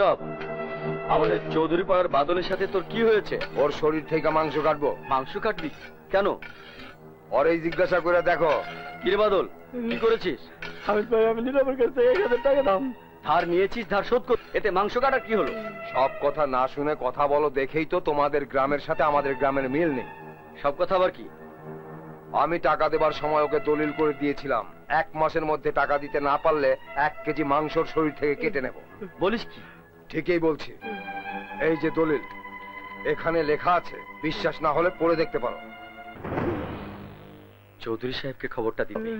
নীরব, আমাদের চৌধুরী পাড়ার বাদলের সাথে তোর কি হয়েছে? ওর শরীর থেকে মাংস কাটবো। মাংস কাটবি কেন? ওর এই জিজ্ঞাসা করে দেখো। কিরে বাদল, কি করেছিস? আমি নীরবের কাছ থেকে 1000 টাকা দাম ধার নিয়েছিস, ধার শোধ কর। এতে মাংস কাটার কি হলো? সব কথা না শুনে কথা বলো দেখেই তো তোমাদের গ্রামের সাথে আমাদের গ্রামের মিল নেই। সব কথা আবার কি? আমি টাকা দেবার সময় ওকে দলিল করে দিয়েছিলাম 1 মাসের মধ্যে টাকা দিতে না পারলে 1 কেজি মাংসর শরীর থেকে কেটে নেব। বলিস কি? ঠিকই বলছি, এই যে দলিল, এখানে লেখা আছে, বিশ্বাস না হলে পড়ে দেখতে পারো। চৌধুরী সাহেবকে খবরটা দিবি।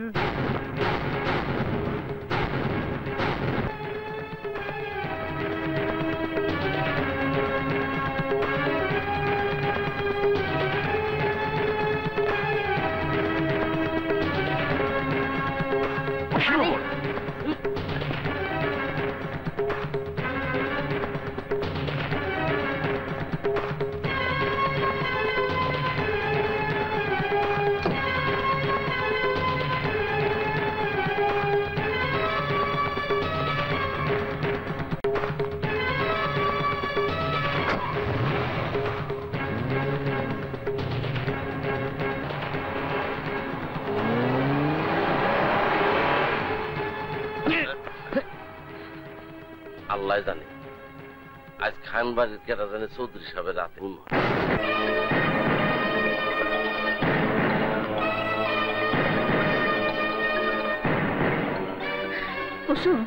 আল্লাহ জানে আজ খান বাড়ির কেটা জানে চৌধুরী সাহেবের রাতে কুসুম,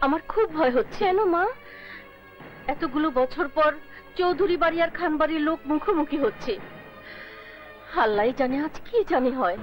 আমার খুব ভয় হচ্ছে। কেন মা? এতগুলো বছর পর চৌধুরী বাড়ি আর খান বাড়ির লোক মুখোমুখি হচ্ছে। আল্লাহ জানে আজ কি জানি হয়।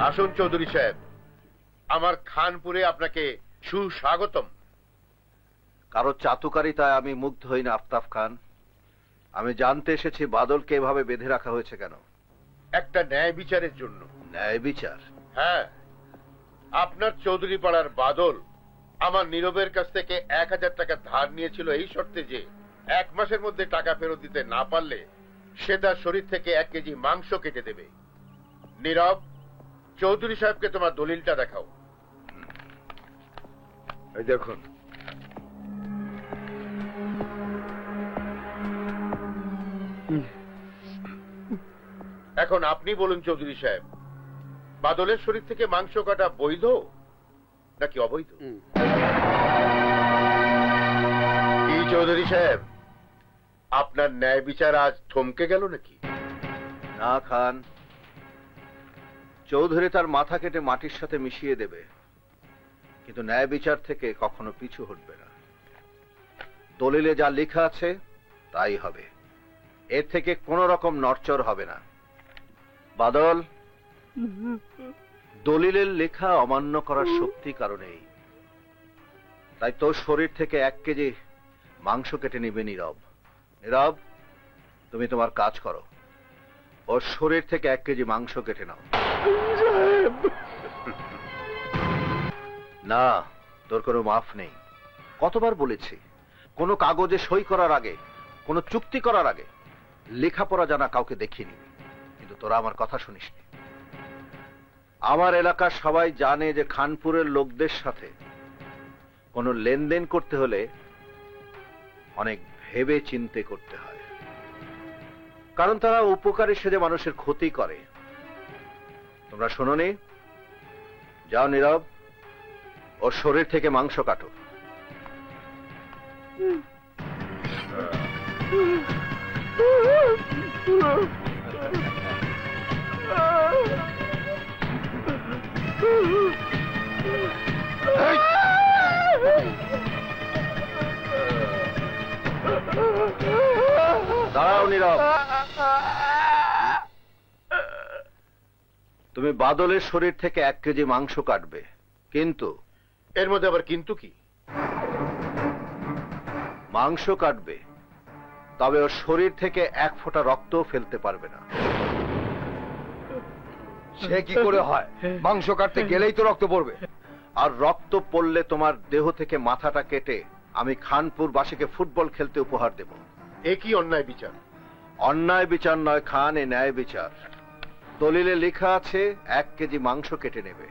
আসুন চৌধুরী সাহেব, আমার খানপুরে আপনাকে সুস্বাগতম। কারো চাতুকারিতায় আমি মুগ্ধ হই না আফতাব খান। আমি জানতে এসেছি বাদলকে এভাবে বেঁধে রাখা হয়েছে কেন? একটা ন্যায় বিচারের জন্য। ন্যায় বিচার? হ্যাঁ, আপনার চৌধুরী পাড়ার বাদল আমার নীরবের কাছ থেকে 1000 টাকা ধার নিয়েছিল এই শর্তে যে 1 মাসের মধ্যে টাকা ফেরত দিতে না পারলে সে তার শরীর থেকে 1 কেজি মাংস কেটে দেবে। নীরব, চৌধুরী সাহেবকে তোমার দলিলটা দেখাও। এই দেখুন। এখন আপনি বলুন চৌধুরী সাহেব, বাদলের শরীর থেকে মাংস কাটা বৈধ নাকি অবৈধ? কি চৌধুরী সাহেব, আপনার ন্যায় বিচার আজ থমকে গেল নাকি? না খান, চৌধুরী তার মাথা কেটে মাটির সাথে মিশিয়ে দেবে, কিন্তু ন্যায় বিচার থেকে কখনো পিছু হটবে না। দলিলে যা লেখা আছে তাই হবে, এর থেকে কোনো রকম নড়চড় হবে না। বাদল, দলিলের লেখা অমান্য করার শক্তি কারণেই, তাই তোর শরীর থেকে 1 কেজি মাংস কেটে নিবে নীরব। নীরব, তুমি তোমার কাজ করো, ওর শরীর থেকে 1 কেজি মাংস কেটে নাও। না, তোর কোনো মাফ নেই। কতবার বলেছি, কোনো কাগজে সই করার আগে, কোনো চুক্তি করার আগে লেখাপড়া জানা কাউকে দেখিনি, কিন্তু তোরা আমার কথা শুনিসনি। আমার এলাকার সবাই জানে যে খানপুরের লোকদের সাথে কোনো লেনদেন করতে হলে অনেক ভেবে চিন্তে করতে হয়, কারণ তারা উপকারী সেজে মানুষের ক্ষতি করে। তোমরা শোনোনি? যাও নীরব, ওর শরীর থেকে মাংস কাটো। এই! নীরব। তুমি বাদলের শরীর থেকে 1 কেজি মাংস কাটবে, কিন্তু এর মধ্যে আবার কিন্তু কি? মাংস কাটবে, তবে ওর শরীর থেকে 1 ফোঁটা রক্তও ফেলতে পারবে না। সে কি করে হয়? মাংস কাটতে গেলেই তো রক্ত পড়বে। আর রক্ত পড়লে তোমার দেহ থেকে মাথাটা কেটে আমি খানপুর বাসীকে ফুটবল খেলতে উপহার দেব। এ কি অন্যায় বিচার? অন্যায় বিচার নয় খান, এ ন্যায় বিচার। দলিলে লেখা আছে 1 কেজি মাংস কেটে নেবে,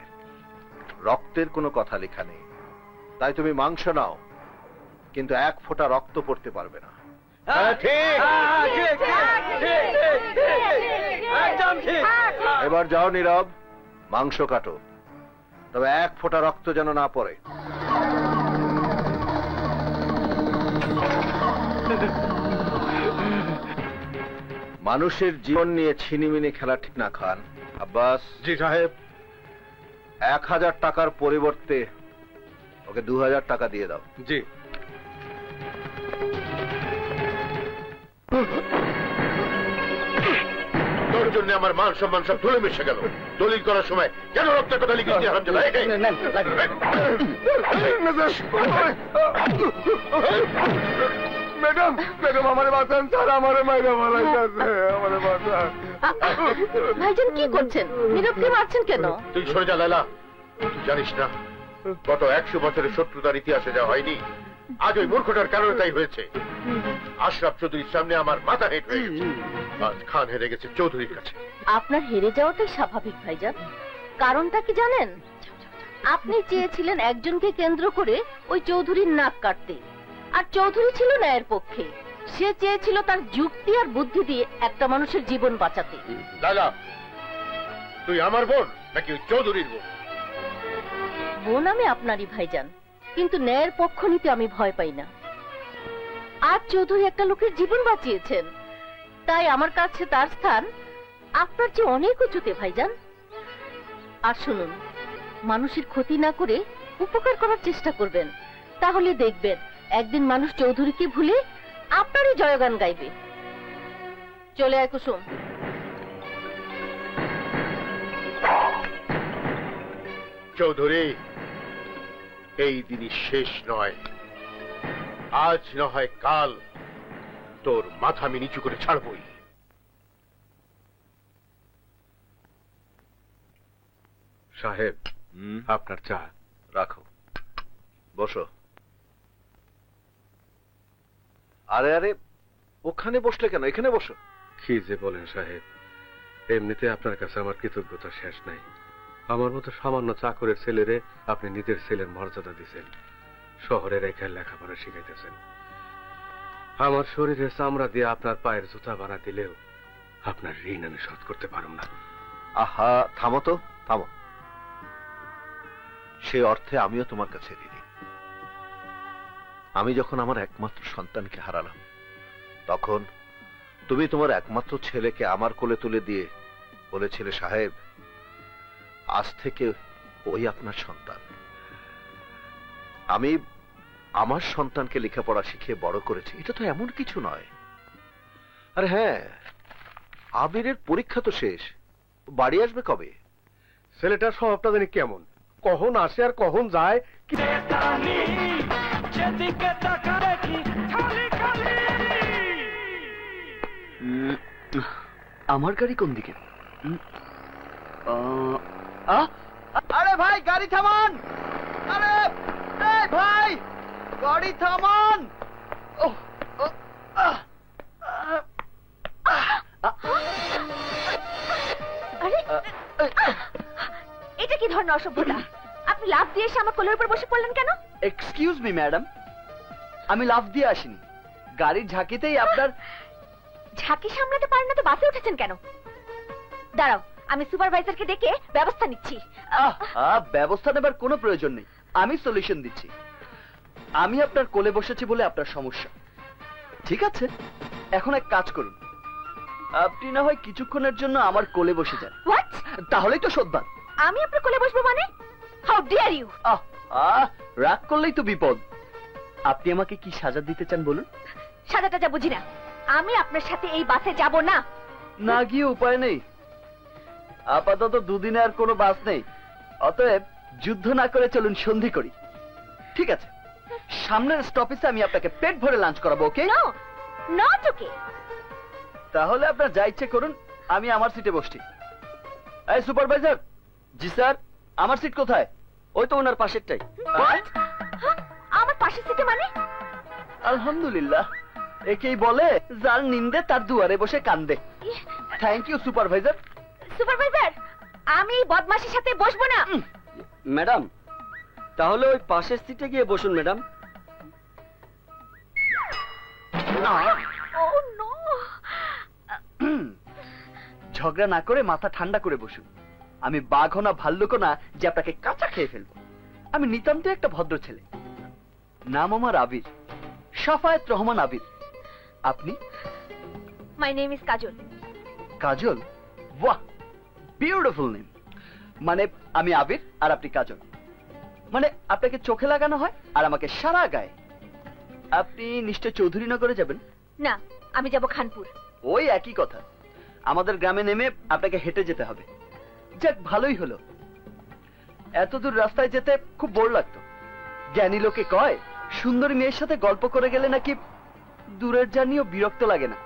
রক্তের কোনো কথা লেখা নেই। তাই তুমি মাংস নাও, কিন্তু 1 ফোঁটা রক্ত পড়তে পারবে না। এবার যাও নীরব, মাংস কাটো, তবে 1 ফোঁটা রক্ত যেন না পড়ে। মানুষের জীবন নিয়ে ছিনিমিনি খেলা ঠিক না খান। আব্বাস। জি সাহেব। 1000 টাকার পরিবর্তে ওকে 2000 টাকা দিয়ে দাও। জি। তোর জন্য আমার মান সম্মান সব ধুলে মিশে গেল। দলিল করার সময় কেন রক্তের কথা লিখেছি? ম্যাডাম, ম্যাডাম আমার বাঁচান স্যার, আমার মাইরা বলাইতেছে, আমার বাঁচান। ভাইজান কি করছেন? নীরবকে মারছেন কেন? তুই সরে যা লালা। তুই জানিস না গত 100 বছরের শত্রুতার ইতিহাসে যা হয়নি, আজ ওই মূর্খটার কারণে তাই হয়েছে। আশরাফ চৌধুরীর সামনে আমার মাথা হেট হয়ে গেছে। আজ খান হেরে গেছে চৌধুরীর কাছে। আপনার হেরে যাওয়াটাই স্বাভাবিক ভাইজান। কারণটা কি জানেন? আপনি চেয়েছিলেন একজনকে কেন্দ্র করে ওই চৌধুরীর নাক কাটতে, আর চৌধুরী ছিল ন্যায়ের পক্ষে। সে চেয়েছিল তার যুক্তি আর বুদ্ধি দিয়ে একটা মানুষের জীবন বাঁচাতে। লালা, তুই আমার বোন নাকি ওই চৌধুরীর বোন? বোন আমি আপনারই ভাইজান, কিন্তু ন্যায়ের পক্ষ নিতে আমি ভয় পাই না। আজ চৌধুরী একটা লোকের জীবন বাঁচিয়েছেন, তাই আমার কাছে তার স্থান আপনার চেয়ে অনেক উঁচুতে ভাইজান। আর শুনুন, মানুষের ক্ষতি না করে উপকার করার চেষ্টা করবেন, তাহলে দেখবেন একদিন মানুষ চৌধুরীকে ভুলে আপনারই জয়গান গাইবে। চলে আয় কুসুম। চৌধুরী, এই দিনই শেষ নয়। আজ না হয় কাল তোর মাথা আমি নিচু করে ছাড়বই। সাহেব, আপনার চা। রাখো, বসো। আরে আরে, ওখানে বসলে কেন? এখানে বসো। কি যে বলেন সাহেব, এমনিতে আপনার কাছে আমার কৃতজ্ঞতা শেষ নাই। আমার মতো সামান্য চাকরের ছেলেরে আপনি নিজের ছেলের মর্যাদা দিচ্ছেন, শহরে রেখে লেখাপড়া শিখাইতেছেন। আমার শরীরের চামড়া দিয়ে আপনার পায়ের জুতা বানা দিলেও আপনার ঋণ আমি শোধ করতে পারব না। আহা, থামো তো, থামো। সে অর্থে আমিও তোমার কাছে ঋণী। আমি যখন আমার একমাত্র সন্তানকে হারালাম, তখন তুমি তোমার একমাত্র ছেলেকে আমার কোলে তুলে দিয়ে বলেছিলে, সাহেব, আজ থেকে ওই আপনার সন্তান। আমি আমার সন্তানকে লেখাপড়া শিখিয়ে বড় করেছি, এটা তো এমন কিছু নয়। আরে হ্যাঁ, আবিরের পরীক্ষা তো শেষ, বাড়ি আসবে কবে? ছেলেটার স্বভাবটা জানি কেমন, কখন আসে আর কখন যায়। আমার গাড়ি কোন দিকে? আরে ভাই, গাড়ি থামান! আরে ভাই, গাড়ি থামান! এটা কি ধরনের অসভ্যতা? আপনি লাফ দিয়ে এসে আমার কোলের উপর বসে পড়লেন কেন? এক্সকিউজ মি ম্যাডাম, আমি লাফ দিয়ে আসিনি, গাড়ির ঝাঁকিতেই আপনার। ঝাঁকি সামলাতে পারেন না তো বাসে উঠেছেন কেন? দাঁড়াও, আমি সুপারভাইজারকে ডেকে ব্যবস্থা নিচ্ছি। ব্যবস্থা নেবার কোনো প্রয়োজন নেই, আমি সলিউশন দিচ্ছি। আমি আপনার কোলে বসেছি বলে আপনার সমস্যা। ঠিক আছে, এখন এক কাজ করুন, আপনি না হয় কিছুক্ষণের জন্য আমার কোলে বসে যান। হোয়াট? তাহলেই তো শোধবাদ। আমি আপনার কোলে বসবো মানে? How dear you! রাগ করলেই তো বিপদ। আপনি আমাকে কি সাজা দিতে চান বলুন। সাজাটা যা বুঝি না, আমি আপনার সাথে এই বাসে যাব না। না গিয়ে উপায় নেই, আপাতত দুদিনে আর কোনো বাস নেই, অতএব যুদ্ধ না করে চলুন সন্ধি করি। ঠিক আছে, সামনের স্টপেজে আমি আপনাকে পেট ভরে লাঞ্চ করাবো, ওকে? No, not okay. তাহলে আপনার যা ইচ্ছে করুন, আমি আমার সিটে বসছি। এই সুপারভাইজার। জি স্যার। আমার সিট কোথায়? ওই তো ওনার পাশেরটাই। আমার পাশের সিটে মানে? আলহামদুলিল্লাহ, একেই বলে যার নিন্দে তার দুয়ারে বসে কান্দে। Thank you supervisor. সুপারভাইজার, আমি এই বদমাশের সাথে বসবো না। ম্যাডাম, তাহলে ওই পাশের সিটে গিয়ে বসুন ম্যাডাম। ও নো। ঝগড়া না করে মাথা ঠান্ডা করে বসুন। আমি বাঘ না ভাল্লুক না যে আপনাকে কাঁচা খেয়ে ফেলবো। আমি নিতান্ত একটা ভদ্র ছেলে। নাম আমার আবির, সাফায়েত রহমান আবির। আপনি? মাই নেম ইজ কাজল। কাজল? বাহ, বিউটিফুল নেম। মানে আমি আবির আর আপনি কাজল। মানে আপনাকে চোখে লাগানো হয় আর আমাকে সারা গায়ে। আপনি নিশ্চয় চৌধুরীনগরে যাবেন? না, আমি যাব খানপুর। ওই একই কথা। আমাদের গ্রামে নেমে আপনাকে হেঁটে যেতে হবে। যাক, ভালোই হলো। এত দূর রাস্তায় যেতে খুব বোর লাগতো। জ্ঞানী লোকে কয় সুন্দরী মেয়ের সাথে গল্প করে গেলে নাকি দূরের জার্নিও বিরক্ত লাগে না।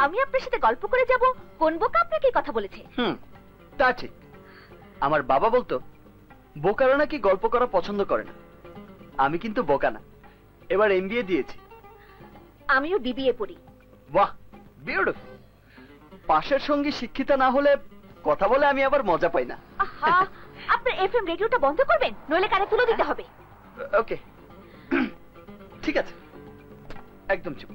আমি আপনার সাথে গল্প করে যাব? কোন বোকা আপনাকে এই কথা বলেছে? তা ঠিক। আমার বাবা বলতো বোকারা নাকি গল্প করা পছন্দ করে না। আমি কিন্তু বোকা না, এবার এমবিএ দিয়েছি। আমিও বিবিএ পড়ি। বাহ, বিউটিফুল। পাশের সঙ্গী শিক্ষিতা না হলে কথা বলে আমি আবার মজা পাই না। আহা, আপনার এফএম রেডিওটা বন্ধ করবেন, নইলে কানে তুলে দিতে হবে। ওকে, ঠিক আছে, একদম চুপ।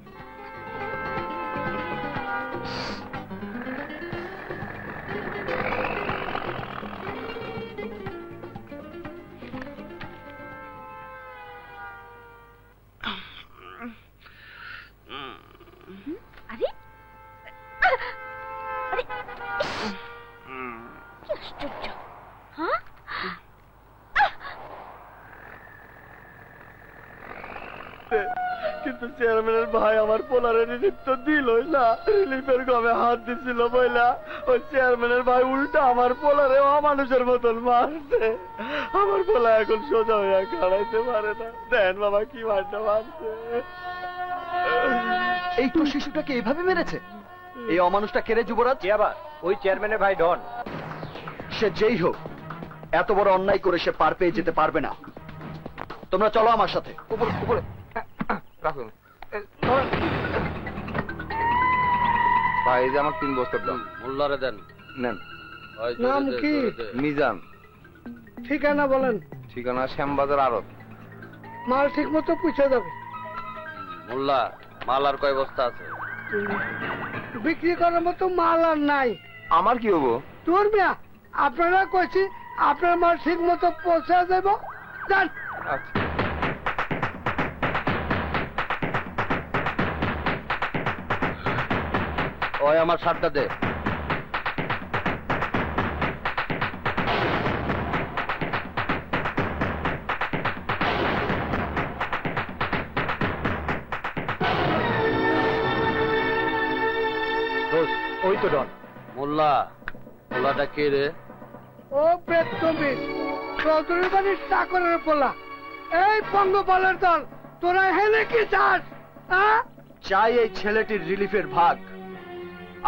আরে আরে, কি আশ্চর্য! হ্যাঁ, কিন্তু চেয়ারম্যানের ভাই আমার পোলারে রিলিফ তো দিলই না। রিলিফের গমে হাত দিছিল বইলা ওই চেয়ারম্যানের ভাই উল্টা আমার পোলারে অমানুষের মতন মারছে। আমার পোলা এখন সোজা হইয়া খাড়াইতে পারে না। দেন বাবা কি মারটা মারছে। এই তো শিশুটাকে এভাবে মেরেছে? এই অমানুষটা কেড়ে যুবরাজ? আবার ওই চেয়ারম্যানের ভাই ডন। সে যেই হোক, এত বড় অন্যায় করে সে পার পেয়ে যেতে পারবে না। তোমরা চলো আমার সাথে। উপরে উপরে রাখুন ভাই, এই যে আমার 3 বস্তার দাম। মোল্লারে দেন। নেন। নাম কি? মিজান। ঠিকানা বলেন। ঠিকানা শ্যামবাজার আড়ত। মাল ঠিক মতো পুষে যাবে। মোল্লা, মাল আর কয় বস্তা আছে? বিক্রি করার মতো মাল আর নাই। আমার কি হবো? তোর মিয়া, আপনারা কইছি আপনার মাল ঠিক মতো পৌঁছে দেব। যান। আচ্ছা। ওই আমার শার্টটা দে। ওই তো ডন। মোল্লা, মোল্লাটা কে রে? ও বেদমি, চৌধুরী বাড়ির চাকরের পোলা। এই পঙ্গপালের দল, তোরা হেলে কি চাস? চাই এই ছেলেটির রিলিফের ভাগ,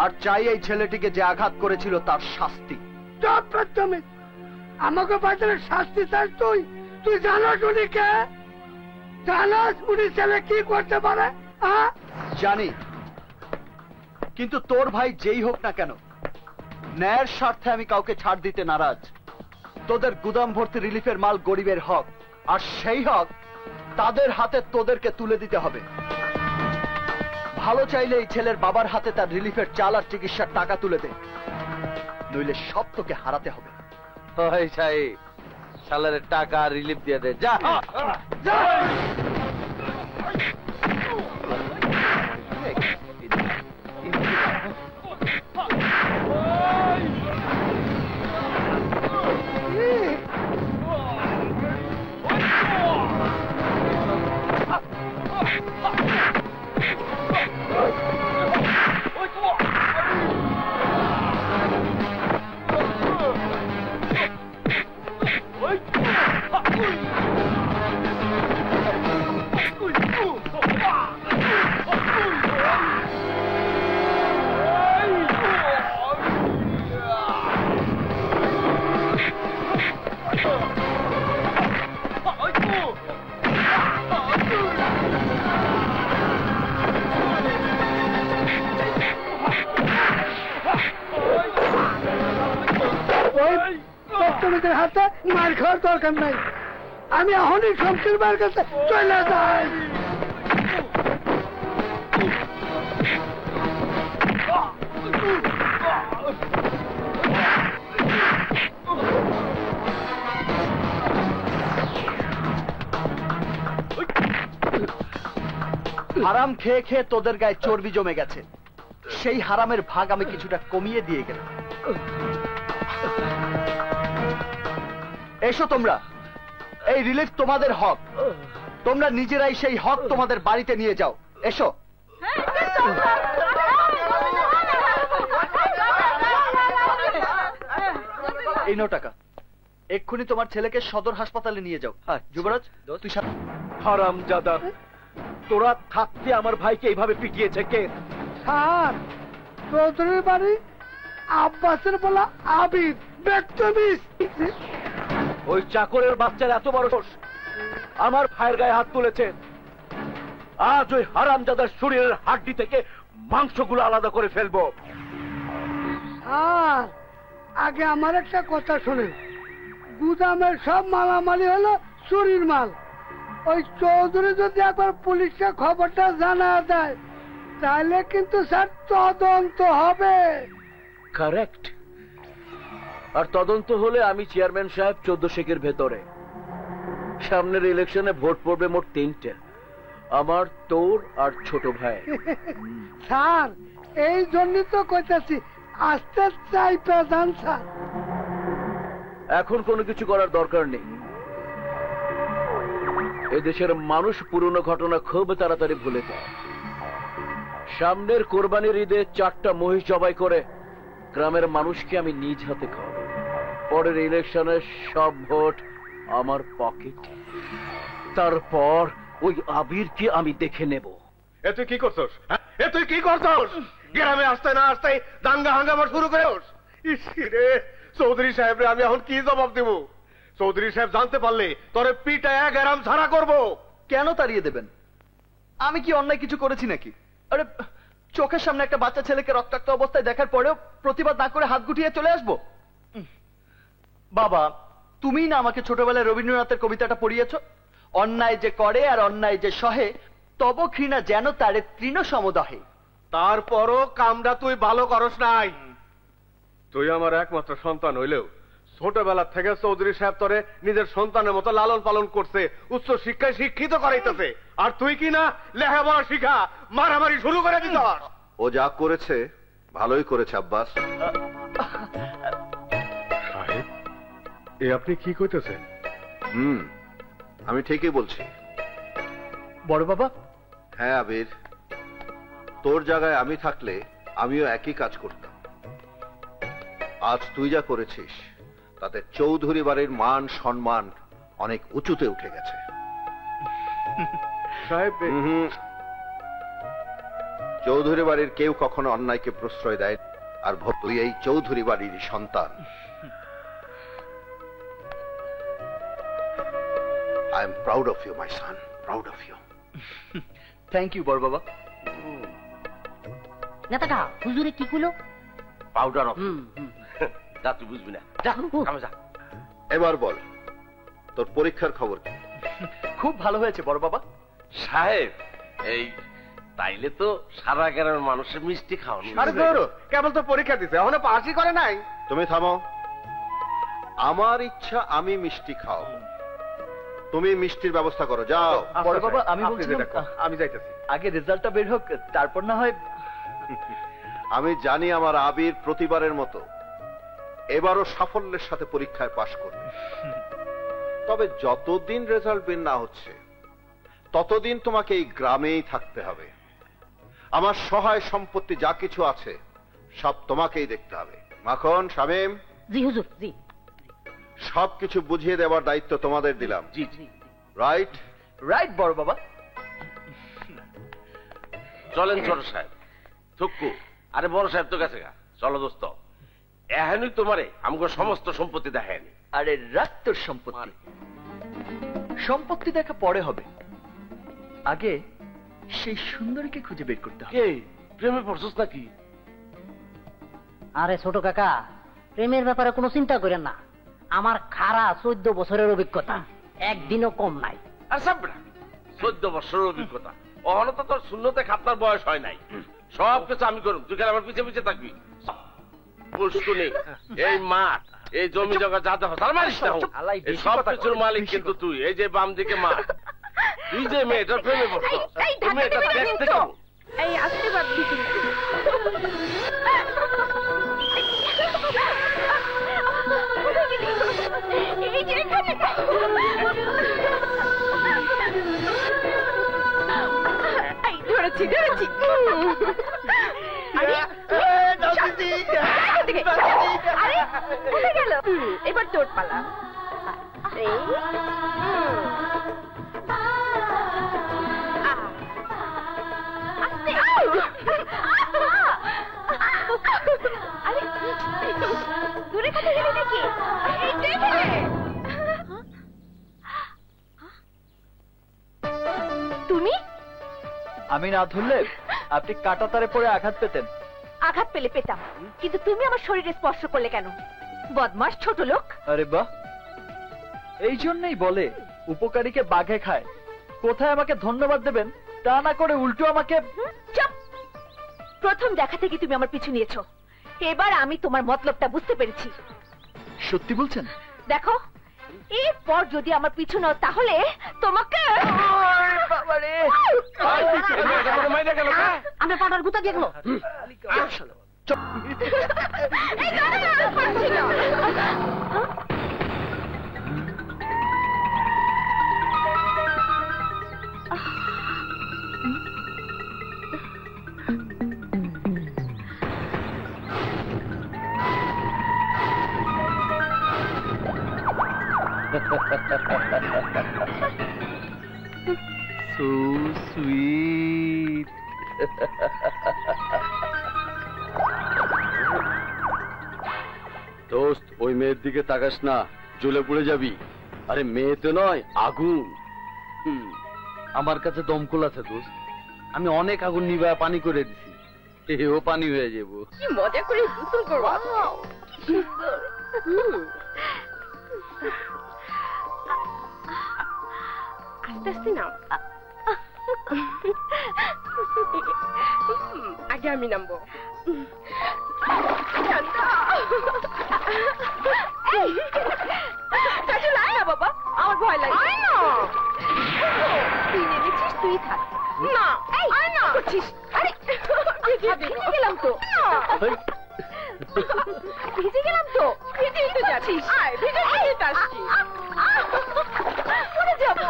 আর চাই এই ছেলেটিকে যে আঘাত করেছিল তার শাস্তি। চুপ বেদমি, আমাকে বাজারে শাস্তি চাস তুই? তুই জানাস উনি কে? জানাস উনি ছেলে কি করতে পারে? জানি, কিন্তু তোর ভাই যেই হোক না কেন, ন্যায়ের স্বার্থে আমি কাউকে ছাড় দিতে নারাজ। তোদের গুদাম ভর্তি রিলিফের মাল গরিবের হক, আর সেই হক তাদের হাতে তোদেরকে তুলে দিতে হবে। ভালো চাইলে এই ছেলের বাবার হাতে তার রিলিফের চাল আর চিকিৎসার টাকা তুলে দে, নইলে সব তোকে হারাতে হবে। ওই সাহেব, সালারের টাকা রিলিফ দিয়ে দে, যা। আসামিদের হাতে মার খাওয়ার দরকার নাই। আমি এখনই শমশের ভাইয়ের কাছে চলে যাই। হারাম খেয়ে খেয়ে তোদের গায়ে চর্বি জমে গেছে, সেই হারামের ভাগ আমি কিছুটা কমিয়ে দিয়ে গেলাম। এসো তোমরা, এই রিলিফ তোমাদের হক, তোমরা নিজেরাই সেই হক তোমাদের বাড়িতে নিয়ে যাও। এসো। এই নাও টাকা, এক্ষুনি তোমার ছেলেকে সদর হাসপাতালে নিয়ে যাও। যুবরাজ তুই হারামজাদা, তোরা থাকতে আমার ভাইকে এইভাবে পিটিয়েছে কে? স্যার, চৌধুরীর বাড়ি আব্বাসের বলা আবিদ বেত্তমিস। ওই চাকরের বাচ্চার এত বড় সাহস, আমার ভাইয়ের গায়ে হাত তুলেছে। আজ ওই হারামজাদার শরীরের হাড্ডি থেকে মাংসগুলো আলাদা করে ফেলবো। স্যার, আগে আমার একটা কথা শোনেন। গুদামের সব মালামালি হলো চুরির মাল। ওই চৌধুরী যদি একবার পুলিশকে খবরটা জানা দেয়, তাহলে কিন্তু স্যার তদন্ত হবে। কারেক্ট। আর তদন্ত হলে আমি চেয়ারম্যান সাহেব 14 শেখের ভেতরে। সামনের ইলেকশনে ভোট পড়বে মোট 3টে, আমার, তোর আর ছোট ভাই। স্যার, এই জন্যই তো কইতাছি আস্তে চাই প্রধান স্যার। এখন কোনো কিছু করার দরকার নেই। এদেশের মানুষ পুরনো ঘটনা খুব তাড়াতাড়ি ভুলে যায়। সামনের কোরবানির ঈদে 4টা মহিষ জবাই করে গ্রামের মানুষকে আমি নিজ হাতে খাওয়াবো। পরের ইলেকশনের সব ভোট আমার পকেটে। তারপর ওই আবিরকে আমি দেখে নেব। এ তুই কি করছস? এ তুই কি করছস? গ্রামে আসতে না আসতে দাঙ্গা হাঙ্গামা শুরু করেস। ইসরে চৌধুরী সাহেব রে আমি এখন কি জবাব দেব? চৌধুরী সাহেব জানতে পারলে তোরে পিটায়া গ্রাম ছাড়া করব। কেন তাড়িয়ে দেবেন? আমি কি অন্যায় কিছু করেছি নাকি? আরে চোখের সামনে একটা বাচ্চা ছেলেকে রক্তাক্ত অবস্থায় দেখার পরেও প্রতিবাদ না করে হাত গুটিয়ে চলে আসবো? বাবা, তুমিই না আমাকে ছোটবেলায় রবীন্দ্রনাথের কবিতাটা পড়িয়েছ, অন্যায় যে করে আর অন্যায় যে সহে, তব ঘৃণা যেন তারে তৃণ সমদহে। তারপরও কামটা তুই ভালো করস নাই। তুই আমার একমাত্র সন্তান হইলেও ছোটবেলা থেকে চৌধুরী সাহেব তোরে নিজের সন্তানের মতো লালন পালন করছে, উচ্চ শিক্ষায় শিক্ষিত করাইতেছে। আর তুই কি না লেখাপড়া শিখা মারামারি শুরু করে দিত। ও যা করেছে ভালোই করেছে আব্বাস। সাহেব, এ আপনি কি কইতেছেন? আমি ঠিকই বলছি। বড় বাবা, হ্যাঁ আবির, তোর জায়গায় আমি থাকলে আমিও একই কাজ করতাম। আজ তুই যা করেছিস তাতে চৌধুরী বাড়ির মান সম্মান অনেক উঁচুতে উঠে গেছে। সাহেব, চৌধুরী বাড়ির কেউ কখনো অন্যায়কে প্রশ্রয় দেয়, আর তুই এই চৌধুরী বাড়ির সন্তান। I am proud of you, my son. Proud of you. Thank you বড় বাবা। নেতাটা হুজুরে কি কইলো? Powder of. যা, তুই বুঝবি না, যা কামে যা। এবার বল, তোর পরীক্ষার খবর কি? খুব ভালো হয়েছে বড় বাবা। সাহেব, এই তাইলে তো সারা গ্রামের মানুষের মিষ্টি খাওয়ানো। আরে ধরো, কেবল তো পরীক্ষা দিছে, এখনো পাসই করে নাই। তুমি থামো। আমার ইচ্ছা আমি মিষ্টি খাওয়াবো, তুমি মিষ্টির ব্যবস্থা করো, যাও। বড় বাবা, আমি আপনি বলছিলাম যেটা করেন, আমি যাইতেছি। আগে রেজাল্টটা বের হোক, তারপর না হয়। আমি জানি আমার আবির প্রতিবারের মতো এবারও সাফল্যের সাথে পরীক্ষায় পাশ করবে। তবে যতদিন রেজাল্ট বের না হচ্ছে ততদিন তোমাকে এই গ্রামেই থাকতে হবে। আমার সহায় সম্পত্তি যা কিছু আছে সব তোমাকেই দেখতে হবে। মাখন, শামীম, জি হুজুর, জি। সবকিছু বুঝিয়ে দেওয়ার দায়িত্ব তোমাদের দিলাম। জি জি। রাইট? রাইট বড় বাবা। চলেন ছোট সাহেব। থুক্কু, আরে বড় সাহেব তো গেছে গা, চলো দোস্ত। এহেনই তোমারে আমাকে সমস্ত সম্পত্তি দেখেনি। আরে রাখ তোর সম্পত্তি, সম্পত্তি দেখা পরে হবে, আগে সেই সুন্দরীকে খুঁজে বের করতে হবে। কে প্রেমে পড়ছস নাকি? আরে ছোট কাকা, প্রেমের ব্যাপারে কোনো চিন্তা করেন না। আমার খারা 14 বছরের অভিজ্ঞতা, একদিনও কম নাই। আর সাবরা 14 বছরের অভিজ্ঞতা, অহনো তো তোর শূন্যতে খাতনার বয়স হয় নাই। সব কিছু আমি করুম, তুই খালি আমার পিছে পিছে থাকবি। পুষ্কুনি, এই মাঠ, এই জমি জগা যা যা তার মালিক না, এই সব কিছুর মালিক কিন্তু তুই। এই যে বাম দিকে মাঠ, তুই যে মেয়েটার প্রেমে পড়ছো, এই মেয়েটা দেখতে কেমন? এই আসতে পারবি কিন্তু। এই যে এখানে। এই ধরেছি ধরেছি। আরে আরে কোথায় গেল? এবার তোর পালা। এই আস্তে। আরে দূরে কোথায় গেলি নাকি? এই দেখে তুমি? আমি না ধরলে আপনি কাটা তারে পরে আঘাত পেতেন। আঘাত পেলে পেতাম, কিন্তু তুমি আমার শরীরে স্পর্শ করলে কেন? বদমাস ছোট লোক। আরে বাহ, এই জন্যই বলে উপকারীকে বাঘে খায়। কোথায় আমাকে ধন্যবাদ দেবেন তা না করে উল্টো আমাকে। চুপ! প্রথম দেখা থেকে তুমি আমার পিছু নিয়েছো, এবার আমি তোমার মতলবটা বুঝতে পেরেছি। সত্যি বলছেন? দেখো, এরপর যদি আমার পিছু নাও তাহলে তোমাকে আমরা পাউডার গুতা দিয়ে গেল। এই না, না, না, পারছি না। So sweet. দোস্ত, ওই মেয়ের দিকে তাকাস না, জ্বলে পড়ে যাবি। আরে মেয়ে তো নয়, আগুন। আমার কাছে দমকল আছে দোস্ত, আমি অনেক আগুন নিভায় পানি করে দিছি, এও পানি হয়ে যাব। কি মজা করে গোসল করবো। কি সুন্দর। আস্তে আস্তে নাও। আগে আমি নামবো। বাবা, আমার ভয় লাগে। তুই নেমেছিস, তুই থাক। না, আয় না করছিস। আরে ভিজে গেলাম তো। ভিজে গেলাম তো। ভিজেই তো যাচ্ছিস। আয়, ভিজে যাচ্ছি। পড়ে যাবো।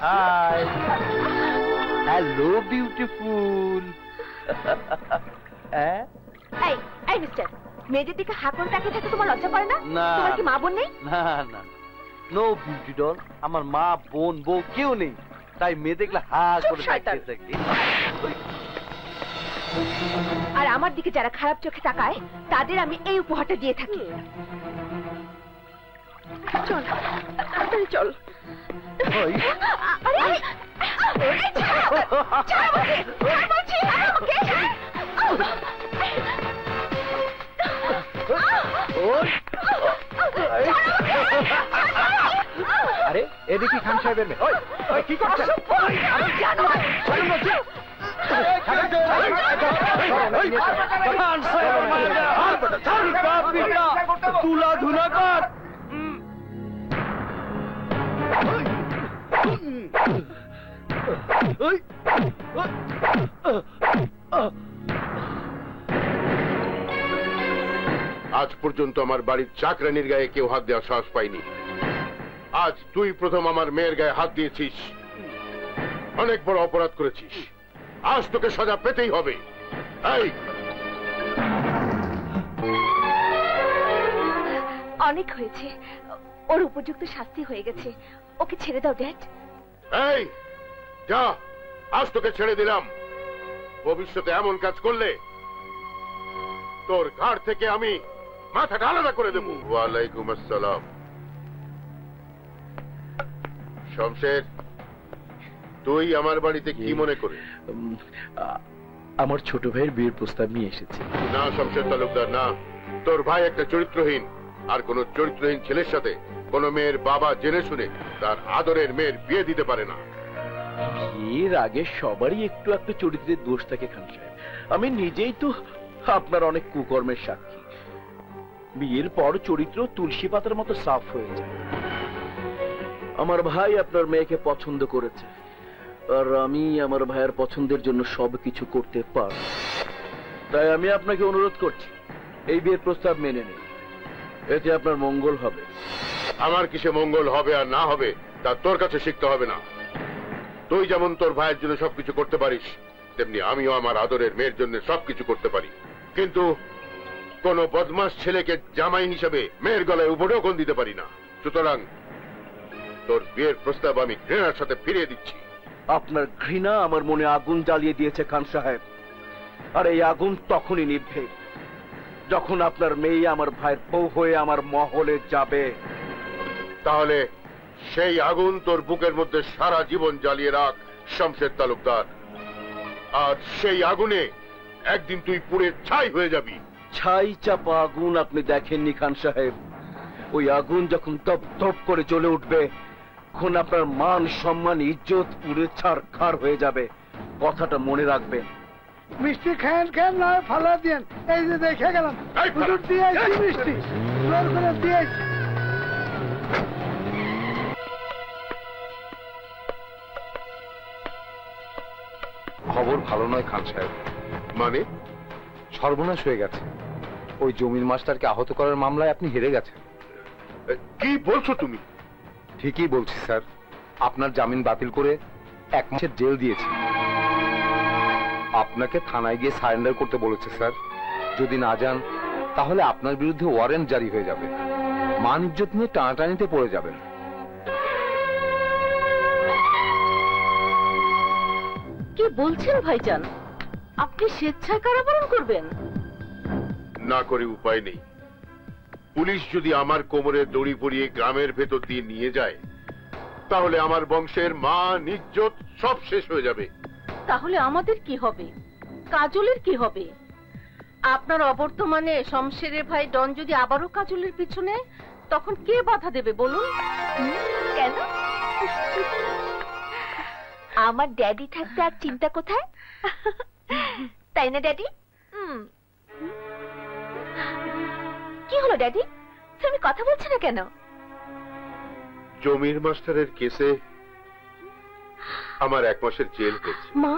Hi, hello beautiful. এই এই মিস্টার, মেয়েদের দিকে হাঁ করে তাকিয়ে থাকতে তোমার লজ্জা করে না? না। তোমার কি মা বোন নেই? না না, নো বিউটি ডল, আমার মা বোন বউ কেউ নেই, তাই মেয়ে দেখলে হা করে তাকিয়ে থাকি। আর আমার দিকে যারা খারাপ চোখে তাকায় তাদের আমি এই উপহারটা দিয়ে থাকি। চল তাড়াতাড়ি চল। আরে আরে এদিকে খান সাহেবের মেয়ে। ওই কি করছেন? তুলা ধুলা কর। আজ পর্যন্ত আমার বাড়ির চাকরানির গায়ে কেউ হাত দেওয়ার সাহস পাইনি। আজ তুই প্রথম আমার মেয়ের গায়ে হাত দিয়েছিস। অনেক বড় অপরাধ করেছিস, আজ তোকে সাজা পেতেই হবে। এই অনেক হয়েছে, ওর উপযুক্ত শাস্তি হয়ে গেছে, ওকে ছেড়ে দাও ড্যাড। এই যা, আজ তোকে ছেড়ে দিলাম। ভবিষ্যতে এমন কাজ করলে তোর ঘাড় থেকে আমি মাথাটা আলাদা করে দেবো। ওয়ালাইকুম আসসালাম। শমশের, তুই আমার বাড়িতে কি মনে করে? আমার ছোট ভাইয়ের বিয়ের প্রস্তাব নিয়ে এসেছি। না শমশের তালুকদার, না। তোর ভাই একটা চরিত্রহীন, আর কোন চরিত্রহীন ছেলের সাথে কোন মেয়ের বাবা জেনে শুনে তার আদরের মেয়ের বিয়ে দিতে পারে না। এর আগে সবারই একটু একটু চরিত্রের দোষ থাকে খান সাহেব। আমি নিজেই তো আপনার অনেক কুকর্মের সাক্ষী। বিয়ের পর চরিত্র তুলসী পাতার মতো সাফ হয়ে যায়। আমার ভাই আপনার মেয়েকে পছন্দ করেছে, আর আমি আমার ভাইয়ের পছন্দের জন্য সবকিছু করতে পারব। তাই আমি আপনাকে অনুরোধ করছি, এই বিয়ের প্রস্তাব মেনে নিন, এতে আপনার মঙ্গল হবে। আমার কিসে মঙ্গল হবে আর না হবে তা তোর কাছে শিখতে হবে না। তুই যেমন তোর ভাইয়ের জন্য সবকিছু করতে পারিস, তেমনি আমিও আমার আদরের মেয়ের জন্য সবকিছু করতে পারি। কিন্তু কোন বদমাস ছেলেকে জামাই হিসেবে মেয়ের গলায় উপঢৌকন দিতে পারি না। সুতরাং তোর বিয়ের প্রস্তাব আমি ঘৃণার সাথে ফিরিয়ে দিচ্ছি। আপনার ঘৃণা আমার মনে আগুন জ্বালিয়ে দিয়েছে খান সাহেব, আর এই আগুন তখনই নিভবে যখন আপনার মেয়ে আমার ভাইয়ের বউ হয়ে আমার মহলে যাবে। তাহলে সেই আগুন তোর বুকের মধ্যে সারা জীবন জ্বালিয়ে রাখ শমশের তালুকদার, আর সেই আগুনে একদিন তুই পুড়ে ছাই হয়ে যাবি। ছাই চাপা আগুন আপনি দেখেননি খান সাহেব। ওই আগুন যখন দপ দপ করে জ্বলে উঠবে, তখন আপনার মান সম্মান ইজ্জত পুড়ে ছারখার হয়ে যাবে। কথাটা মনে রাখবেন। মিষ্টি খান খান নয় ফালা দিয়েন। এই যে দেখে গেলাম হুজুর দিয়েছি মিষ্টি, জোর করে দিয়েছি। খবর ভালো নয় খান সাহেব। মানে? সর্বনাশ হয়ে গেছে। ওই জমির মাস্টারকে আহত করার মামলায় আপনি হেরে গেছেন। কি বলছো তুমি? ঠিকই বলছি স্যার, আপনার জামিন বাতিল করে 1 মাসের জেল দিয়েছে। আপনাকে থানায় গিয়ে সারেন্ডার করতে বলেছে স্যার। যদি না যান তাহলে আপনার বিরুদ্ধে ওয়ারেন্ট জারি হয়ে যাবে। মান ইজ্জত নিয়ে টানাটানিতে পড়ে যাবেন। কি বলছেন ভাইজান? আপনি স্বেচ্ছায় কারাবরণ করবেন? না করে উপায় নেই। পুলিশ যদি আমার কোমরে দড়ি পরিয়ে গ্রামের ভেতর দিয়ে নিয়ে যায়, তাহলে আমার বংশের মান ইজ্জত সব শেষ হয়ে যাবে। তাহলে আমাদের কি হবে? কাজলের কি হবে? আপনার অবর্তমানে শমশেরের ভাই ডন যদি আবারও কাজলের পিছনে, তখন কে বাধা দেবে বলুন? কেন? আমার ড্যাডি থাকতে আর চিন্তা কোথায়, তাই না ড্যাডি? কি হলো ড্যাডি, তুমি কথা বলছো না কেন? জমির মাস্টারের কেসে আমার 1 মাসের জেল হয়েছে। মা,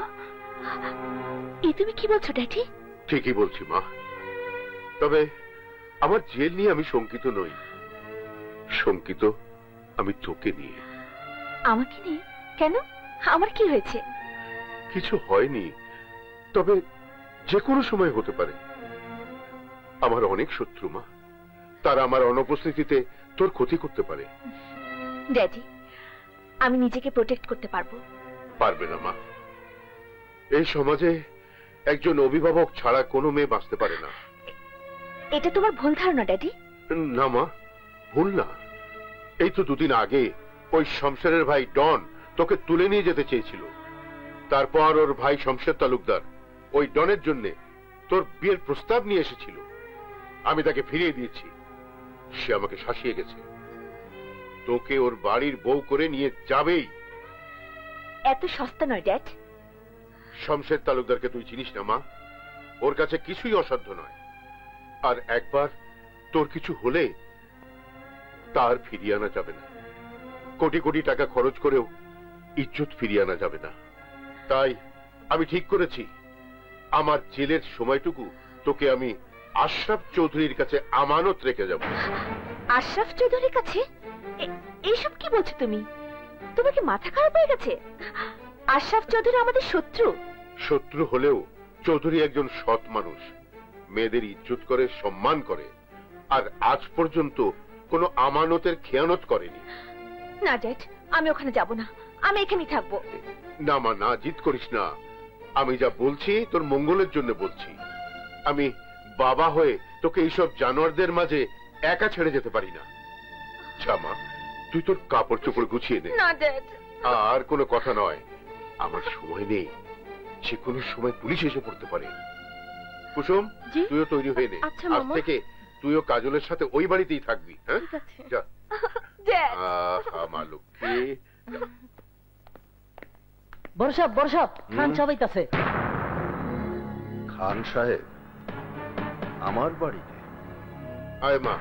এই তুমি কি বলছো ড্যাডি? ঠিকই বলছি মা, তবে আমার জেল নিয়ে আমি শঙ্কিত নই। শঙ্কিত আমি তোকে নিয়ে। আমাকে নিয়ে? কেন, আমার কি হয়েছে? কিছু হয়নি, তবে যে কোনো সময় হতে পারে। আমার অনেক শত্রু মা, তারা আমার অনুপস্থিতিতে তোর ক্ষতি করতে পারে। ড্যাডি, আমি নিজেকে প্রোটেক্ট করতে পারবো। পারবে না মা, এই সমাজে একজন অভিভাবক ছাড়া কোনো মেয়ে বাঁচতে পারে না। এটা তোমার ভুল ধারণা ড্যাডি। না মা, ভুল না। এই তো 2 দিন আগে ওই শমশেরের ভাই ডন তোকে তুলে নিয়ে যেতে চেয়েছিল। তারপর ওর ভাই শমশের তালুকদার ওই ডনের জন্য তোর বিয়ের প্রস্তাব নিয়ে এসেছিল। আমি তাকে ফিরিয়ে দিয়েছি। সে আমাকে শাসিয়ে গেছে। তোকে ওর বাড়ির বউ করে নিয়ে যাবেই। এত সস্তা নয় ড্যাড। শমশের তালুকদারকে তুই চিনিস না মা, ওর কাছে কিছুই অসাধ্য নয়। আর একবার তোর কিছু হলে তার ফিরিয়ে আনা যাবে না। কোটি কোটি টাকা খরচ করেও ইজ্জত ফিরিয়ে আনা যাবে না। তাই আমি ঠিক করেছি, আমার জেলের সময়টুকু তোকে আমি আশরাফ চৌধুরীর কাছে আমানত রেখে যাব। আশরাফ চৌধুরীর কাছে? এইসব কি বলছো তুমি? তোমার কি মাথা খারাপ হয়ে গেছে? আশরাফ চৌধুরী আমাদের শত্রু। শত্রু হলেও চৌধুরী একজন সৎ মানুষ, মেয়েদের ইজ্জত করে, সম্মান করে, আর আজ পর্যন্ত কোনো আমানতের খেয়ানত করেনি। না ড্যাড, আমি ওখানে যাব না, আমি এখানেই থাকবো। না মা, না, জিদ করিস না। আমি যা বলছি তোর মঙ্গলের জন্য বলছি। আমি বাবা হয়ে তোকে এইসব জানোয়ারদের মাঝে একা ছেড়ে যেতে পারি না। মা, তুই তোর কাপড় চোপড় গুছিয়ে নে। না ড্যাড। আর কোনো কথা নয়, আমার সময় নেই। যে কোনো সময় পুলিশ এসে পড়তে পারে। কুসুম, তুইও তৈরি হয়ে নে। আচ্ছা আজ মামা। থেকে তুইও কাজলের সাথে ওই বাড়িতেই থাকবি, হ্যাঁ? ঠিক আছে। যা। ড্যাড মা লক্ষ্মী। বড় সাহেব খান সাহেব আইতাছে। খান সাহেব আমার বাড়িতে? আয় মা।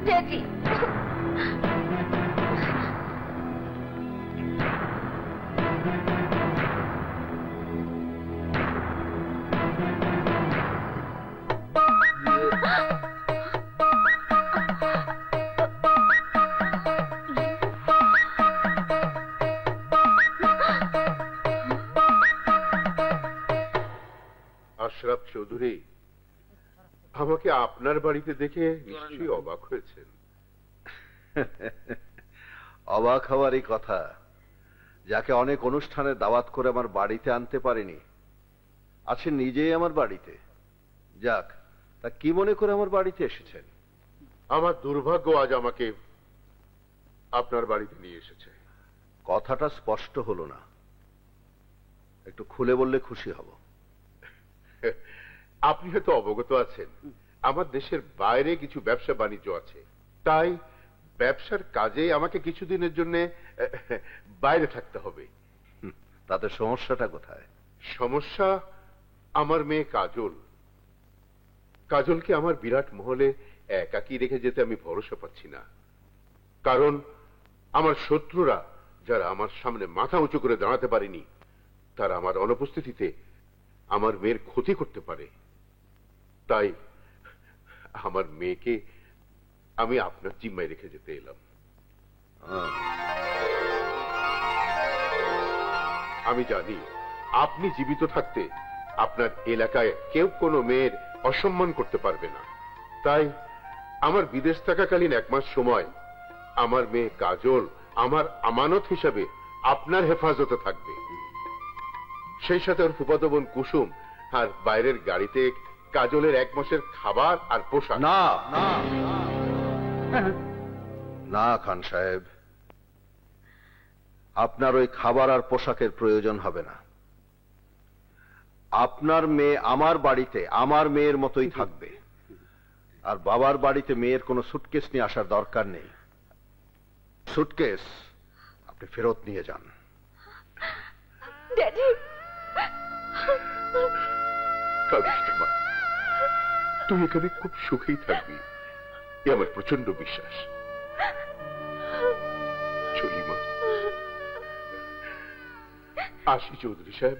ড্যাডি আশরাফ চৌধুরী, আমাকে আপনার বাড়িতে দেখে নিশ্চয়ই অবাক হয়েছেন। অবাক হওয়ারই কথা, যাকে অনেক অনুষ্ঠানে দাওয়াত করে আমার বাড়িতে আনতে পারিনি আছে নিজেই আমার বাড়িতে। যাক, তা কি মনে করে আমার বাড়িতে এসেছেন? আমার দুর্ভাগ্য আজ আমাকে আপনার বাড়িতে নিয়ে এসেছে। কথাটা স্পষ্ট হলো না, একটু খুলে বললে খুশি হব। আপনি হয়তো অবগত আছেন আমার দেশের বাইরে কিছু ব্যবসা বাণিজ্য আছে, তাই ব্যবসার কাজে আমাকে কিছুদিনের জন্য বাইরে থাকতে হবে। তাতে সমস্যাটা কোথায়? সমস্যা আমার মেয়ে কাজল। কাজলকে আমার বিরাট মহলে একাকী রেখে যেতে আমি ভরসা পাচ্ছি না, কারণ আমার শত্রুরা যারা আমার সামনে মাথা উঁচু করে দাঁড়াতে পারেনি, তারা আমার অনুপস্থিতিতে আমার মেয়ের ক্ষতি করতে পারে। তাই আমার মেয়েকে আমি আপনার জিম্মায় রেখে যেতে এলাম। আমি জানি আপনি জীবিত থাকতে আপনার এলাকায় কেউ কোনো মেয়ের অসম্মান করতে পারবে না, তাই আমার বিদেশ থাকাকালীন 1 মাস সময় আমার মেয়ে কাজল আমার আমানত হিসাবে আপনার হেফাজতে থাকবে। সেই সাথে ওর ফুফাতো বোন কুসুম আর বাইরের গাড়িতে কাজলের 1 মাসের খাবার আর পোশাক। না না না খান সাহেব, আপনার ওই খাবার আর পোশাকের প্রয়োজন হবে না। আপনার মেয়ে আমার বাড়িতে আমার মেয়ের মতোই থাকবে, আর বাবার বাড়িতে মেয়ের কোনো সুটকেস নিয়ে আসার দরকার নেই। সুটকেস আপনি ফেরত নিয়ে যান। ড্যাডি কাঁদিস না মা, তুই এখানে খুব সুখেই থাকবি, এ আমার প্রচন্ড বিশ্বাস। চলি মা, আসি চৌধুরী সাহেব।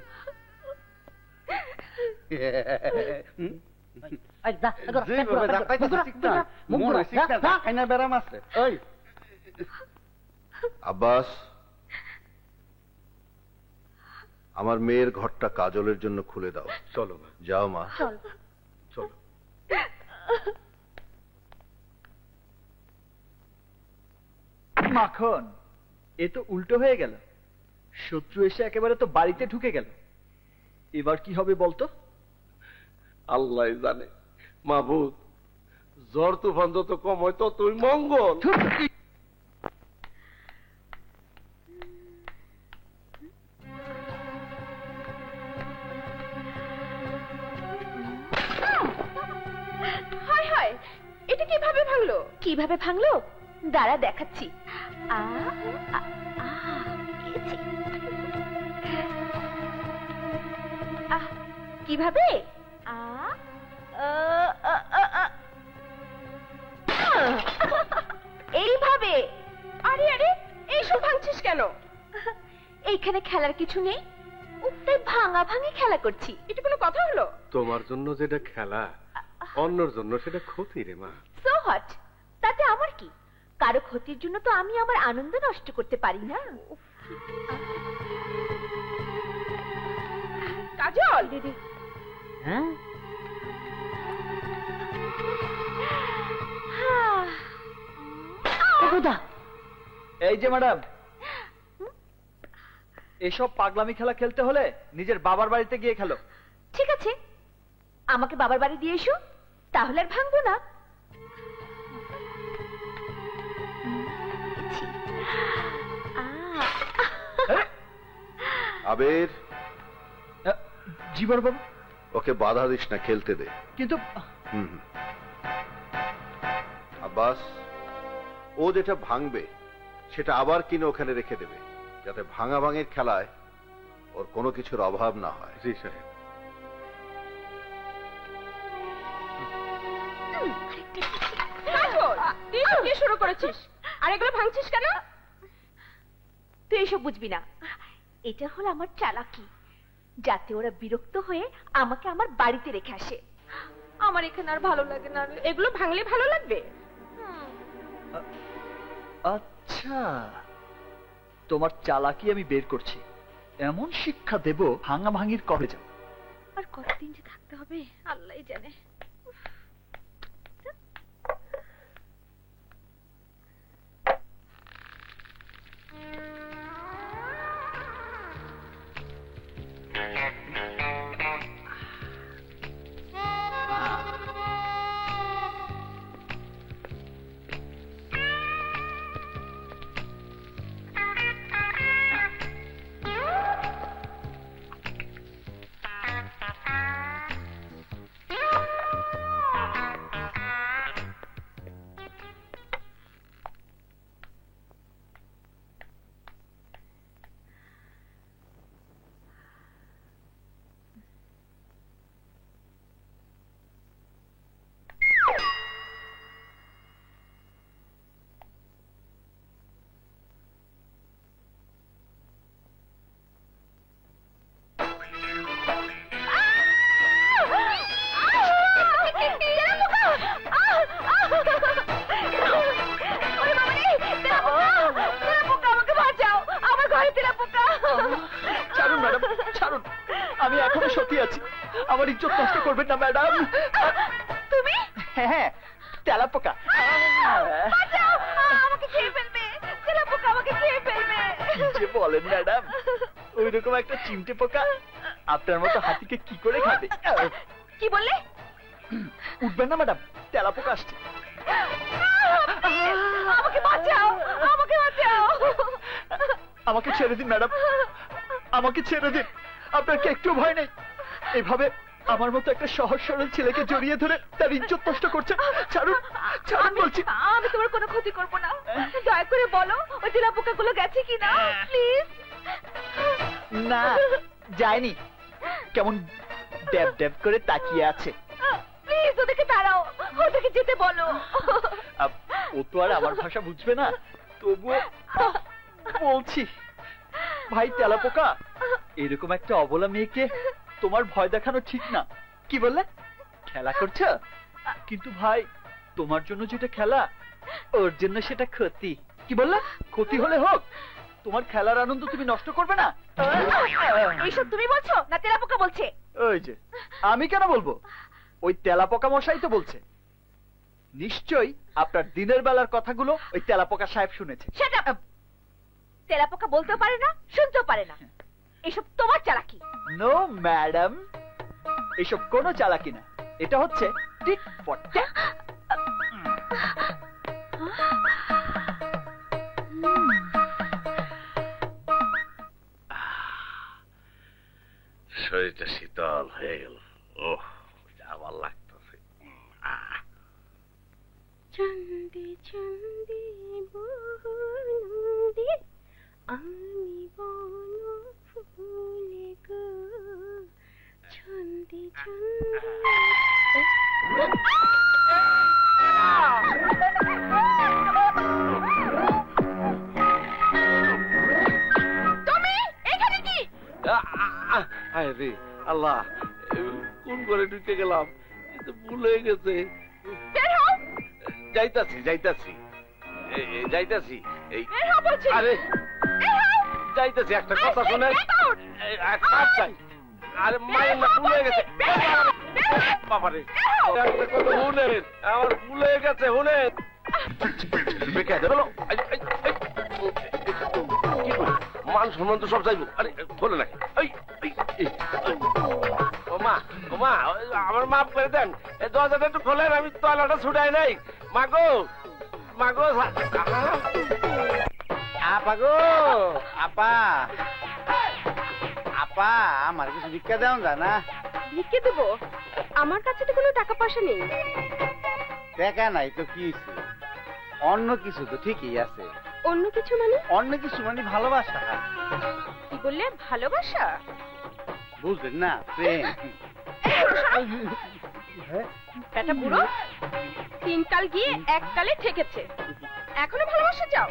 আব্বাস, আমার মেয়ের ঘরটা কাজলের জন্য খুলে দাও। চলো মা। যাও মা। চলো। মাখন, এ তো উল্টো হয়ে গেল। শত্রু এসে একেবারে তো বাড়িতে ঢুকে গেল। এবার কি হবে বলতো? আল্লাহ জানে মাহবুব, ঝড় তুফান যত কম হয় ততই মঙ্গল। হায় হায়, এটা কিভাবে ভাঙলো? কিভাবে ভাঙলো দাঁড়া দেখাচ্ছি। কিভাবে? এইভাবে। আরে আরে, এইসব ভাঙছিস কেন? এইখানে খেলার কিছু নেই, তাই ভাঙা ভাঙি খেলা করছি। এটা কোনো কথা হলো? তোমার জন্য যেটা খেলা, অন্যর জন্য সেটা ক্ষতি রে মা। সো হোয়াট, তাতে আমার কি? কারো ক্ষতির জন্য তো আমি আমার আনন্দ নষ্ট করতে পারি না। কাজল দিদি। হ্যাঁ এই যে ম্যাডাম, এসব পাগলামি খেলা খেলতে হলে নিজের বাবার বাড়িতে গিয়ে খেলো। ঠিক আছে, আমাকে বাবার বাড়ি দিয়ে এসো, তাহলে আর ভাঙবো না। আবির, জি বড় বাবু। ওকে বাধা দিস না, খেলতে দে। কিন্তু হুম। আব্বাস, ও যেটা ভাঙবে সেটা আবার কিনে ওখানে রেখে দেবে, যাতে ভাঙা ভাঙের খেলায় ওর কোনো কিছুর অভাব না হয়। জি সাহেব। তুই কি শুরু করেছিস? আর এগুলো ভাঙছিস কেন? তুই এসব বুঝবি না। এটা হলো আমার চালাকি, যাতে ওরা বিরক্ত হয়ে আমাকে আমার বাড়িতে রেখে আসে। আমার এখানে আর ভালো লাগে না। এগুলো ভাঙলে ভালো লাগবে? আচ্ছা, তোমার চালাকি আমি বের করছি। এমন শিক্ষা দেব, ভাঙা ভাঙির কবে যাও। আর কতদিন যে থাকতে হবে আল্লাহই জানে। ছাড়ুন ম্যাডাম, ছাড়ুন। আমি এখনো সত্যি আছি, আমার ইজ্জত নষ্ট করবেন না ম্যাডাম। তুমি? হ্যাঁ, তেলাপোকা। আমাকে খেয়ে ফেলবে, তেলাপোকা আমাকে খেয়ে ফেলবে। যে বলেন ম্যাডাম, ওই রকম একটা চিমটে পোকা আপনার মতো হাতিকে কি করে খাবে? কি বললে? উঠবেন না ম্যাডাম, তেলাপোকা আসছে। আমাকে বাঁচাও, আমাকে বাঁচাও। আমাকে ছেড়ে দিন ম্যাডাম, আমাকে ছেড়ে দিন। আপনার কি একটু ভয় নেই? এভাবে আমার মতো একটা সহজ সরল ছেলেকে জড়িয়ে ধরে তার ইজ্জত নষ্ট করছে। ছাড়ুন, ছাড়ুন বলছি। আমি তোমার কোনো ক্ষতি করবো না। দয়া করে বলো ওই তেলাপোকা গুলো গেছে কিনা, প্লিজ। না, যায়নি। কেমন ড্যাব ড্যাব করে তাকিয়ে আছে। প্লিজ ওদেরকে তাড়াও, ওদেরকে যেতে বলো। ও তো আর আমার ভাষা বুঝবে না, তবুও বলছি। ভাই তেলাপোকা, এরকম একটা অবলা মেয়েকে তোমার ভয় দেখানো ঠিক না। কি বললে? খেলা করছো? কিন্তু ভাই, তোমার জন্য যেটা খেলা, ওর জন্য সেটা ক্ষতি। কি বললে? ক্ষতি হলে হোক, তোমার খেলার আনন্দ তুমি নষ্ট করবে না। এইসব তুমি বলছো না তেলাপোকা বলছে? ওই যে, আমি কেন বলবো? ওই তেলাপোকা মশাই তো বলছে। নিশ্চয়ই আপনার দিনের বেলার কথাগুলো ওই তেলাপোকা সাহেব শুনেছে। সেটা তেলাপোকা বলতেও পারে না, শুনতেও পারে না। এসব তোমার চালাকি। নো ম্যাডাম, এসব কোনো চালাকি না। এটা হচ্ছে টিট ফর ট্যাট। শরীরটা শীতল হয়ে গেল। ওহ, আবার লাগতেছে। চন্দে চন্দে বনন্দে আমি বন ফুলে গো, চন্দে তুমি এখানে কি? রে আল্লাহ, কোন ঘরে ঢুকে গেলাম, ভুল হয়ে গেছে। যাইতাছি যাইতাছি যাইতাছি। আরে যাইতাছি, একটা কথা শুনে চাই। আরে মায়ের না, ভুল হয়ে গেছে। বাবারে, একটা কথা শুনেন, আমার ভুল হয়ে গেছে। শুনেন, মান সম্মান তো সব চাইবো। আরে বলে না, ও মা, ও মা, আমার মাফ করে দেন। এই দরজাটা একটু খোলেন, আমি তলাটা ছুটাই নাই। মাগো, মাগো, আপা গো, আপা। আপা আমার কিছু ভিক্ষা দেওয়া যায় না? ভিক্ষে দেবো? আমার কাছে তো কোনো টাকা পয়সা নেই। দেখা নাই তো কি হইছে? অন্য কিছু তো ঠিকই আছে। অন্য কিছু মানে? অন্য কিছু মানে ভালোবাসা। কি বললে? ভালোবাসা? বুঝলেন না? প্রেম। এটা বুড়ো 3 কাল গিয়ে 1 কালে ঠেকেছে, এখনো ভালোবাসা চাও?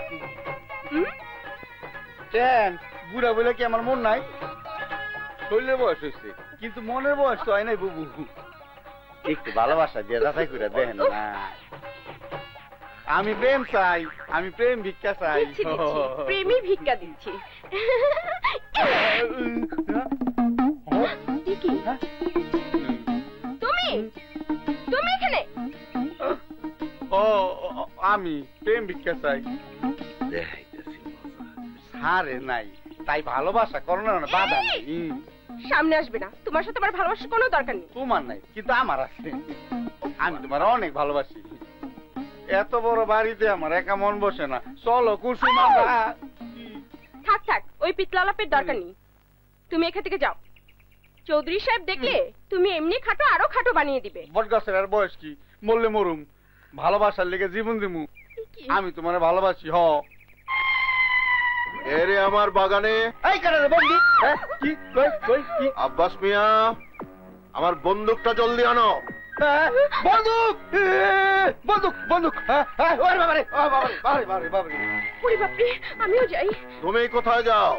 কেন বুড়া বলে কি আমার মন নাই? শরীরের বয়স হয়েছে কিন্তু মনের বয়স তো হয় নাই বুবু। একটু ভালোবাসা দিয়ে যাচাই করে দেখেন না। আমি প্রেম চাই, আমি প্রেম ভিক্ষা চাই। দিচ্ছি, দিচ্ছি, প্রেমই ভিক্ষা দিচ্ছি। কি? তুমি তুমি এখানে? ও আমি প্রেম ভিক্ষা চাই। সারে নাই তাই ভালোবাসা করো না, বাধা নাই। সামনে আসবে না, তোমার সাথে আমার ভালোবাসার কোনো দরকার নেই। তোমার নাই কিন্তু আমার আছে। আমি তোমার অনেক ভালোবাসি। এত বড় বাড়িতে আমার একা মন বসে না। চলো কুসুম। থাক থাক, ওই পিতলালাপের দরকার নেই। তুমি এখান থেকে যাও। চৌধুরী সাহেব দেখলে তুমি এমনি খাটো আরো খাটো বানিয়ে দিবে। বটগাছের আর বয়স কি, মরলে মরুম, ভালোবাসার লেগে জীবন দিমু। আমি তোমার ভালোবাসি। হ এরে আমার বাগানে এই করে রে বন্ধু। কি কই কই কি? আব্বাস মিয়া, আমার বন্দুকটা জলদি আনো। বন্দুক বন্দুক বন্দুক। ওরে বাবারে বাবারে বাবারে বাবারে বাবারে। ওরে বাপরে, আমিও যাই। তুমি কোথায় যাও?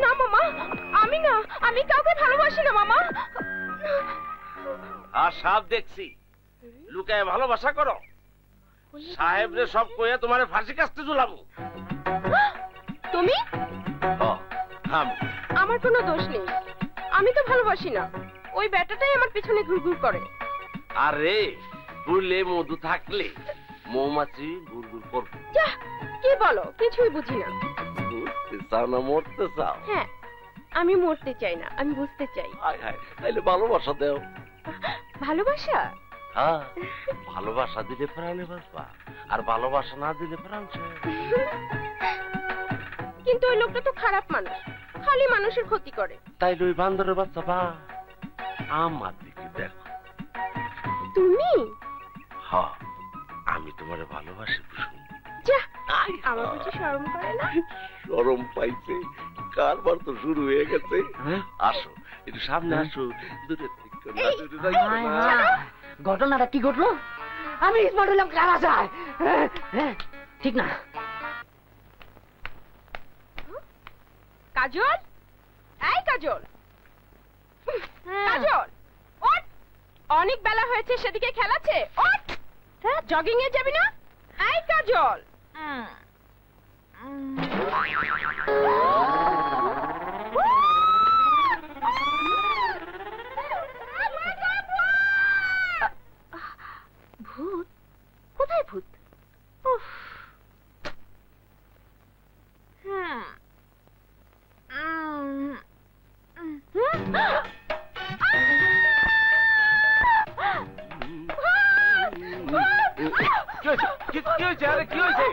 না মামা, আমি না, আমি কাউকে ভালোবাসি না মামা। আর সাপ দেখছি লুকায় ভালোবাসা করো। সাহেব রে সব কইয়া তোমারে ফাঁসি কাস্তে ঝুলাবো। তুমি? আমার কোনো দোষ নেই, আমি তো ভালোবাসি না। ওই ব্যাটাটাই আমার পিছনে ঘুরঘুর করে। আরে ফুলে মধু থাকলে মৌমাছি ঘুরঘুর করবে। যা, কি বলো? কিছুই বুঝি না। বুঝতে চাও না মরতে চাও? হ্যাঁ, আমি মরতে চাই না, আমি বুঝতে চাই। হায় হায়, তাইলে ভালোবাসা দেও। ভালোবাসা? হ্যাঁ, ভালোবাসা দিলে প্রাণে বাঁচবা, আর ভালোবাসা না দিলে প্রাণ শেষ। কিন্তু ওই লোকটা তো খারাপ মানুষ, খালি মানুষের ক্ষতি করে। তাই ওই বান্দরের বাচ্চা বা আমার দিকে দেখো। তুমি? হ্যাঁ, আমি তোমারে ভালোবাসি কুসুম। যা, আমার কিছু শরম করে না? শরম পাইছে, কারবার তো শুরু হয়ে গেছে। আসো একটু সামনে আসো। দূরে থেকে না, দূরে যাইও না। ঘটনাটা কি ঘটলো? আমি স্মার্ট হলাম কারা যায়? ঠিক না। কাজল, এই কাজল, কাজল ওঠ। অনেক বেলা হয়েছে, সেদিকে খেলাচ্ছে। ওঠ, জগিং এ যাবি না? এই কাজল। ভূত? কোথায় ভূত? কি হয়েছে? আরে কি হয়েছে?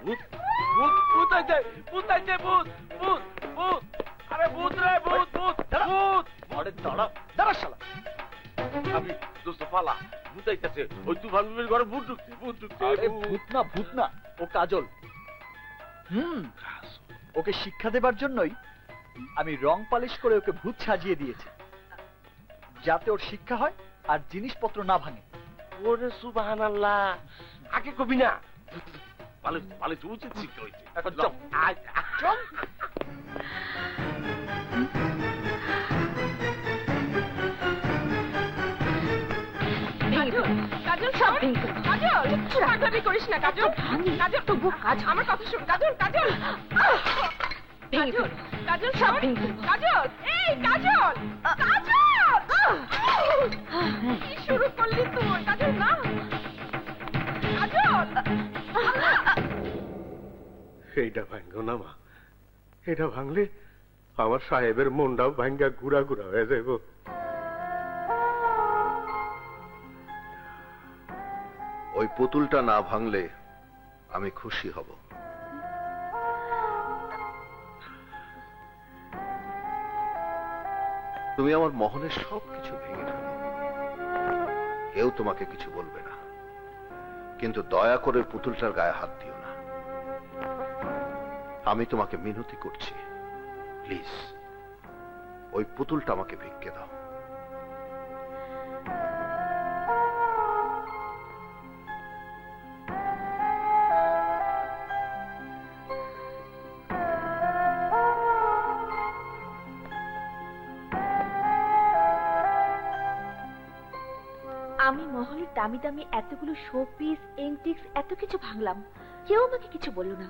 ভূত ভূত ভূত আছে, ভূত আছে, ভূত ভূত ভূত। আরে ভূত রে, ভূত ভূত ভূত। আরে দাঁড়া দাঁড়া শালা। আমি দোস্ত পালা, ভূত আইতাছে। ওই তুফান বিবির ঘরে ভূত ঢুকছে, ভূত ঢুকছে। আরে ভূত না, ভূত না, ও কাজল। ওকে শিক্ষা দেবার জন্যই আমি রং পালিশ করে ওকে ভূত সাজিয়ে দিয়েছি, যাতে ওর শিক্ষা হয় আর জিনিসপত্র না ভাঙে। ওরে সুবহানাল্লাহ, আগে কবি না। পালিশ পালিশ উচিত শিক্ষা হয়েছে। এখন চল চল। কাজল সব কাজল, পাগলামি করিস না কাজল। কাজল তবু কাজ, আমার কথা শোন কাজল। কাজল কাজল কাজল সব কাজল। এই কাজল, কাজল কি শুরু করলি তুই? কাজল না, কাজল। এইটা ভাঙ্গো না মা, এটা ভাঙলে আমার সাহেবের মনটাও ভাঙ্গা গুড়া গুড়া হয়ে যাইব। ওই পুতুলটা না ভাঙলে আমি খুশি হব। তুমি আমার মহলের সবকিছু ভেঙে ফেলো, কেউ তোমাকে কিছু বলবে না, কিন্তু দয়া করে পুতুলটার গায়ে হাত দিও না। আমি তোমাকে মিনতি করছি, প্লিজ ওই পুতুলটা আমাকে ভিক্ষে দাও। আমি মহলের দামি দামি এতগুলো শো পিস, এন্টিক্স, এত কিছু ভাঙলাম, কেউ আমাকে কিছু বলল না।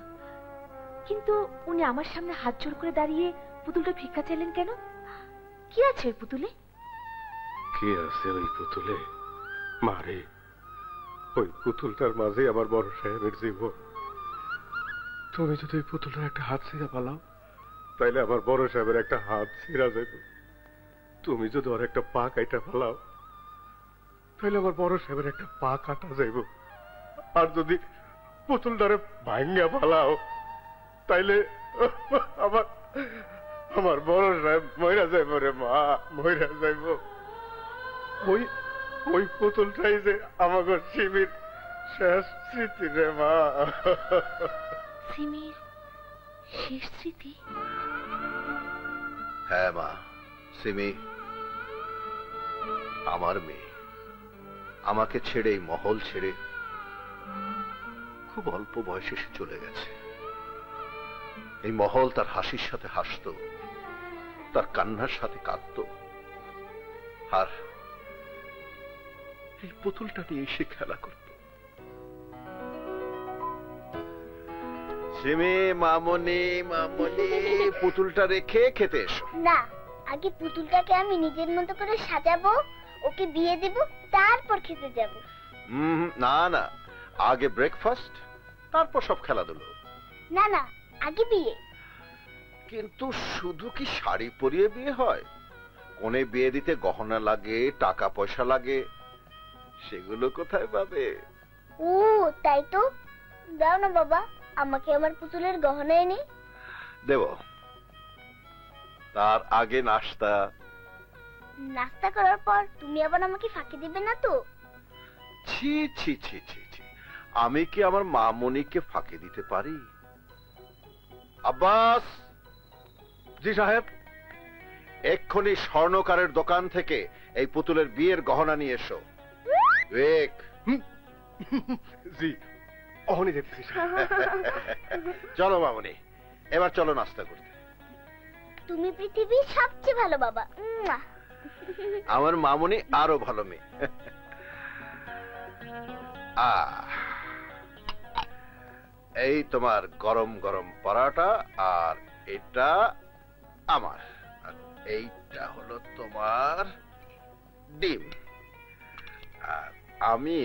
কিন্তু উনি আমার সামনে হাত জোড় করে দাঁড়িয়ে পুতুলটা ভিক্ষা চাইলেন কেন? কি আছে ওই পুতুলে? কি আছে ওই পুতুলে? মারে, ওই পুতুলটার মাঝে আমার বড় সাহেবের জীবন। তুমি যদি ওই পুতুলটার একটা হাত ছিঁড়া পালাও, তাইলে আমার বড় সাহেবের একটা হাত ছিঁড়া যাবে। তুমি যদি ওর একটা পা কাইটা পালাও, তাইলে আমার বড় সাহেবের একটা পা কাটা যাইব। আর যদি পুতুলটারে ভাঙ্গা পালাও, তাইলে আমার আমার বড় সাহেব মইরা যাইব রে মা, মইরা যাইব। ওই ওই পুতুলটাই যে আমাকে সিমির শেষ স্মৃতি রে মা। সিমির শেষ স্মৃতি? হ্যাঁ মা, সিমি আমার মেয়ে। আমাকে ছেড়ে, এই মহল ছেড়ে খুব অল্প বয়সে সে চলে গেছে। এই মহল তার হাসির সাথে হাসতো, তার কান্নার সাথে কাঁদতো, আর এই পুতুলটা নিয়ে এসে খেলা করত। সিমি, মামনি, মামনি, পুতুলটা রেখে খেতে এসো। না, আগে পুতুলটাকে আমি নিজের মতো করে সাজাবো, ওকে বিয়ে দেব, তারপর খেতে যাব। না না, আগে ব্রেকফাস্ট, তারপর সব খেলাধুলো। না না, আগে বিয়ে। কিন্তু শুধু কি শাড়ি পরিয়ে বিয়ে হয়? কোনে বিয়ে দিতে গহনা লাগে, টাকা পয়সা লাগে, সেগুলো কোথায় পাবে? ও তাই তো, দাও না বাবা, আমাকে আমার পুতুলের গহনা এনে। দেব, তার আগে নাস্তা। নাস্তা করার পর তুমি আবার আমাকে ফাঁকি দিবে না তো? ছি ছি ছি ছি ছি, আমি কি আমার মামনিকে ফাঁকি দিতে পারি? আব্বাস। জি সাহেব। এক্ষুনি স্বর্ণকারের দোকান থেকে এই পুতুলের বিয়ের গহনা নিয়ে এসো। জি, অহনি দেখছি। চলো মামনি, এবার চলো নাস্তা করতে। তুমি পৃথিবীর সবচেয়ে ভালো বাবা। আমার মামনি আরো ভালো মেয়ে। এই তোমার গরম গরম পরাটা, আর এটা আমার, আর এইটা হলো তোমার ডিম। আর আমি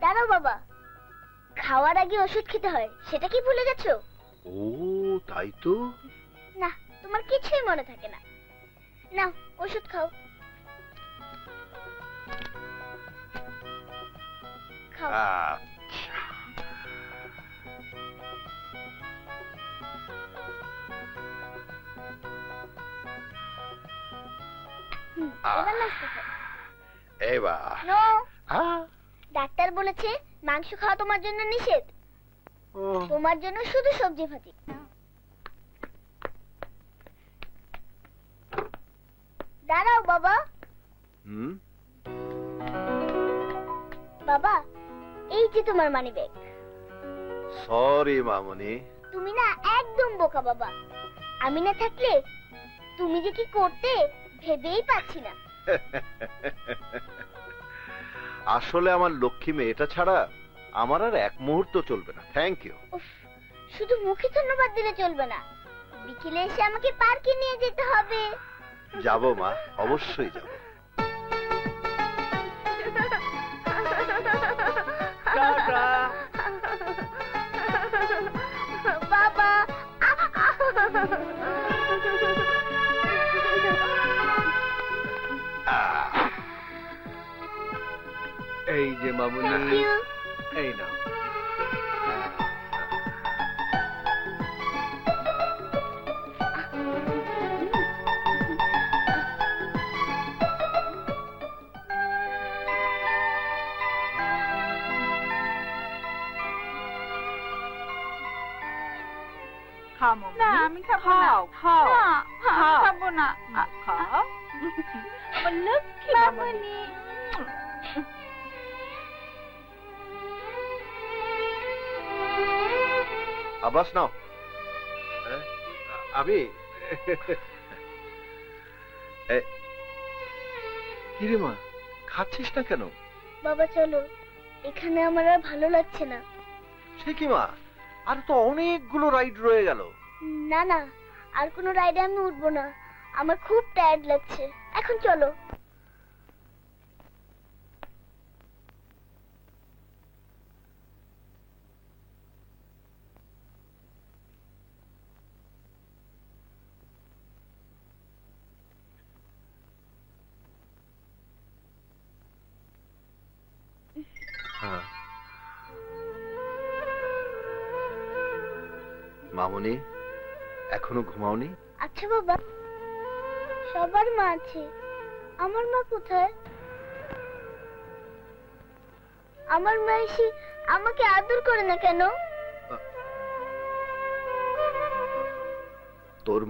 দাঁড়াও বাবা, খাওয়ার আগে ওষুধ খেতে হয়, সেটা কি ভুলে গেছো? ও তাই তো। না, তোমার কিছুই মনে থাকে না। নাও ওষুধ খাও। খাও। আচ্ছা, এবার নাস্তা খাও। এবার নো, ডাক্তার বলেছে মাংস খাওয়া তোমার জন্য নিষেধ, তোমার জন্য শুধু সবজি ভাজি। দাঁড়াও বাবা। বাবা, এই যে তোমার মানি ব্যাগ। সরি মামনি। তুমি না একদম বোকা বাবা, আমি না থাকলে তুমি যে কি করতে ভেবেই পাচ্ছি না। আসলে আমার লক্ষ্মী মেয়েটা ছাড়া আমার আর এক মুহূর্ত চলবে না। Thank you. শুধু মুখে ধন্যবাদ দিলে চলবে না, বিকেলে এসে আমাকে পার্কে নিয়ে যেতে হবে। যাবো মা, অবশ্যই যাব। বাবা। এই যে মামুনি, এই নাও। না আমি খাবো না খাও খাবো না খাও আমার লক্ষ্মী মামনি আব্বাস নাও। আমি কিরে মা, খাচ্ছিস না কেন? বাবা চলো, এখানে আমার আর ভালো লাগছে না। সে কি মা, আর তো অনেকগুলো রাইড রয়ে গেল। না না, আর কোনো রাইডে আমি উঠবো না, আমার খুব টায়ার্ড লাগছে। এখন চলো। মামনি, এখনো ঘুমাওনি? আচ্ছা বাবা, সবার মা আছে, আমার মা কোথায়? আমার মা এসে আমাকে আদর করে না কেন? তোর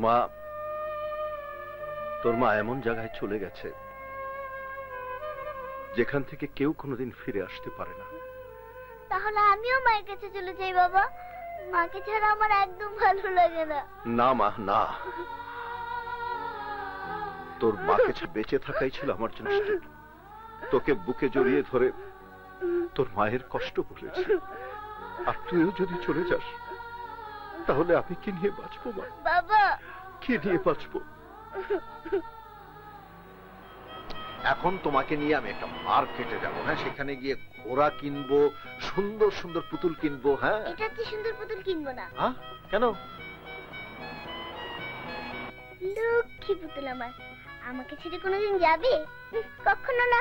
মা এমন জায়গায় চলে গেছে যেখান থেকে কেউ কোনোদিন ফিরে আসতে পারে না। তাহলে আমিও মায়ের কাছে চলে যাই বাবা, মাকে ছাড়া আমার একদম ভালো লাগে না। না মা, না, তোর মাকে বেঁচে থাকাই ছিল আমার জন্য শ্রেষ্ঠ। তোকে বুকে জড়িয়ে ধরে তোর মায়ের কষ্ট বলেছি, আর তুইও যদি চলে যাস তাহলে আমি কি নিয়ে বাঁচবো মা? বাবা, কি নিয়ে বাঁচবো? এখন তোমাকে নিয়ে আমি একটা মার্কেটে যাবো, হ্যাঁ, সেখানে গিয়ে ঘোড়া কিনবো, সুন্দর সুন্দর পুতুল কিনবো। হ্যাঁ, এটা কি সুন্দর পুতুল কিনবো না? হ্যাঁ, কেন? লক্ষ্মী পুতুল আমার, আমাকে ছেড়ে কোনোদিন যাবে? কখনো না।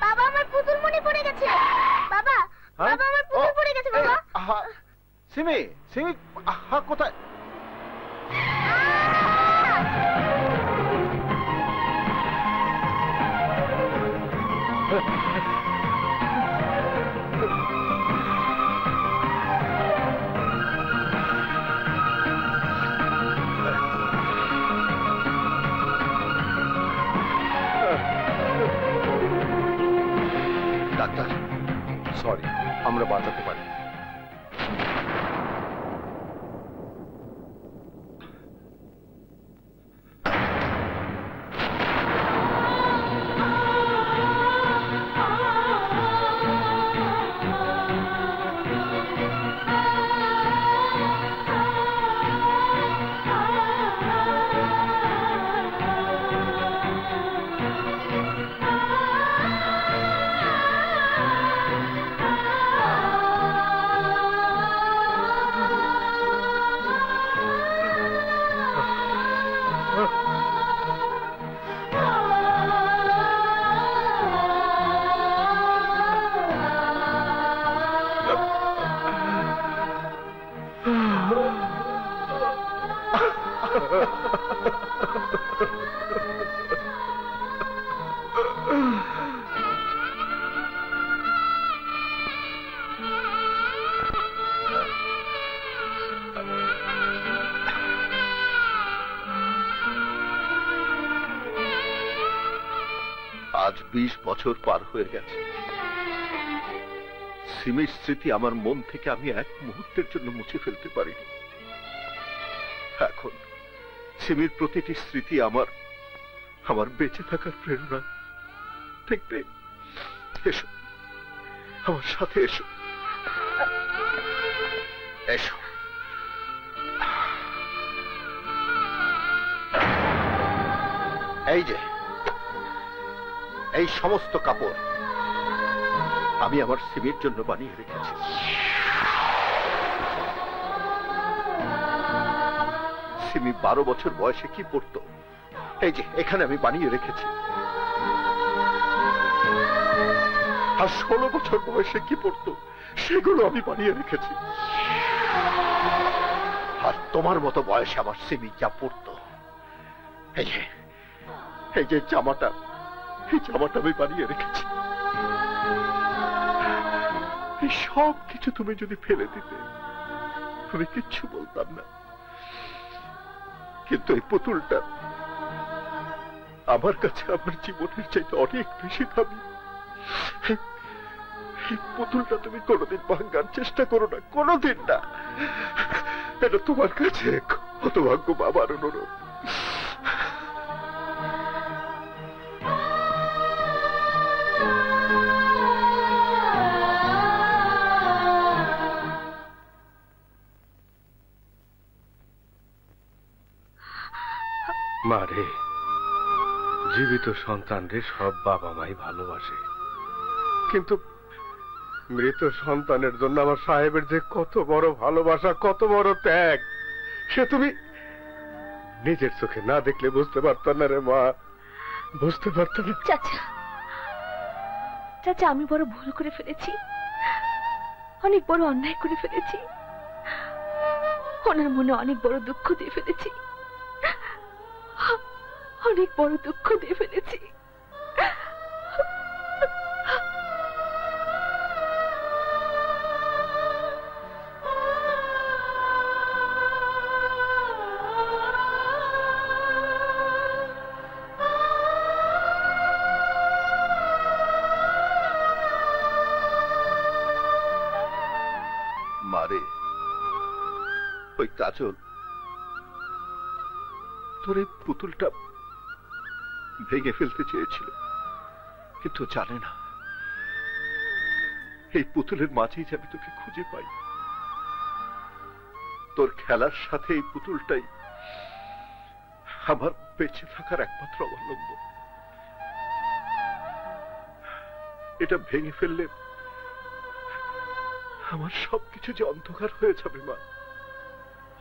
বাবা, আমার পুতুল মনে পড়ে গেছে। বাবা, বাবা, আমার পুতুল পড়ে গেছে। বাবা, সিমি, সিমি, আহা, কোথায়? ডাক্তার, সরি, আমরা বাঁচাতে পারি। আজ 20 বছর পার হয়ে গেছে। সিমির স্মৃতি আমার মন থেকে আমি এক মুহূর্তের জন্য মুছে ফেলতে পারিনি। এখন সিমির প্রতিটি স্মৃতি আমার বেঁচে থাকার প্রেরণা। দেখবে, এসো, আমার সাথে এসো, এসো। এই যে, এই সমস্ত কাপড় আমি আমার সিমির জন্য বানিয়ে রেখেছি। সিমি 12 বছর বয়সে কি পড়তো, এই যে এখানে আমি বানিয়ে রেখেছি। আর 16 বছর বয়সে কি পড়তো, সেগুলো আমি বানিয়ে রেখেছি। আর তোমার মতো বয়সে আমার সিমি যা পড়তো, এই যে জামাটা, এই জামাটা আমি বানিয়ে রেখেছি। এই সব কিছু তুমি যদি ফেলে দিতে, আমি কিচ্ছু বলতাম না, কিন্তু এই পুতুলটা আমার কাছে আমার জীবনের চাইতে অনেক বেশি দামি। এই পুতুলটা তুমি কোনোদিন ভাঙার চেষ্টা করো না, কোনোদিন না। এটা তোমার কাছে হতভাগ্য বাবার অনুরোধ। মারে, জীবিত সন্তানরে সব বাবা মাই ভালোবাসে, কিন্তু মৃত সন্তানের জন্য আমার সাহেবের যে কত বড় ভালোবাসা, কত বড় ত্যাগ, সে তুমি নিজের চোখে না দেখলে বুঝতে পারত না রে মা, বুঝতে পারত না। চাচা, চাচা, আমি বড় ভুল করে ফেলেছি, অনেক বড় অন্যায় করে ফেলেছি, ওনার মনে অনেক বড় দুঃখ দিয়ে ফেলেছি, অনেক বড় দুঃখ দিয়ে ফেলেছি। মারে, ওই কাজল তোর এই পুতুলটা ভেঙে ফেলতে চেয়েছিল, কিন্তু জানে না এই পুতুলের মাঝেই যে আমি তোকে খুঁজে পাই। তোর খেলার সাথে এই পুতুলটাই আমার বেঁচে থাকার একমাত্র অবলম্বন। এটা ভেঙে ফেললে আমার সবকিছু যে অন্ধকার হয়ে যাবে মা,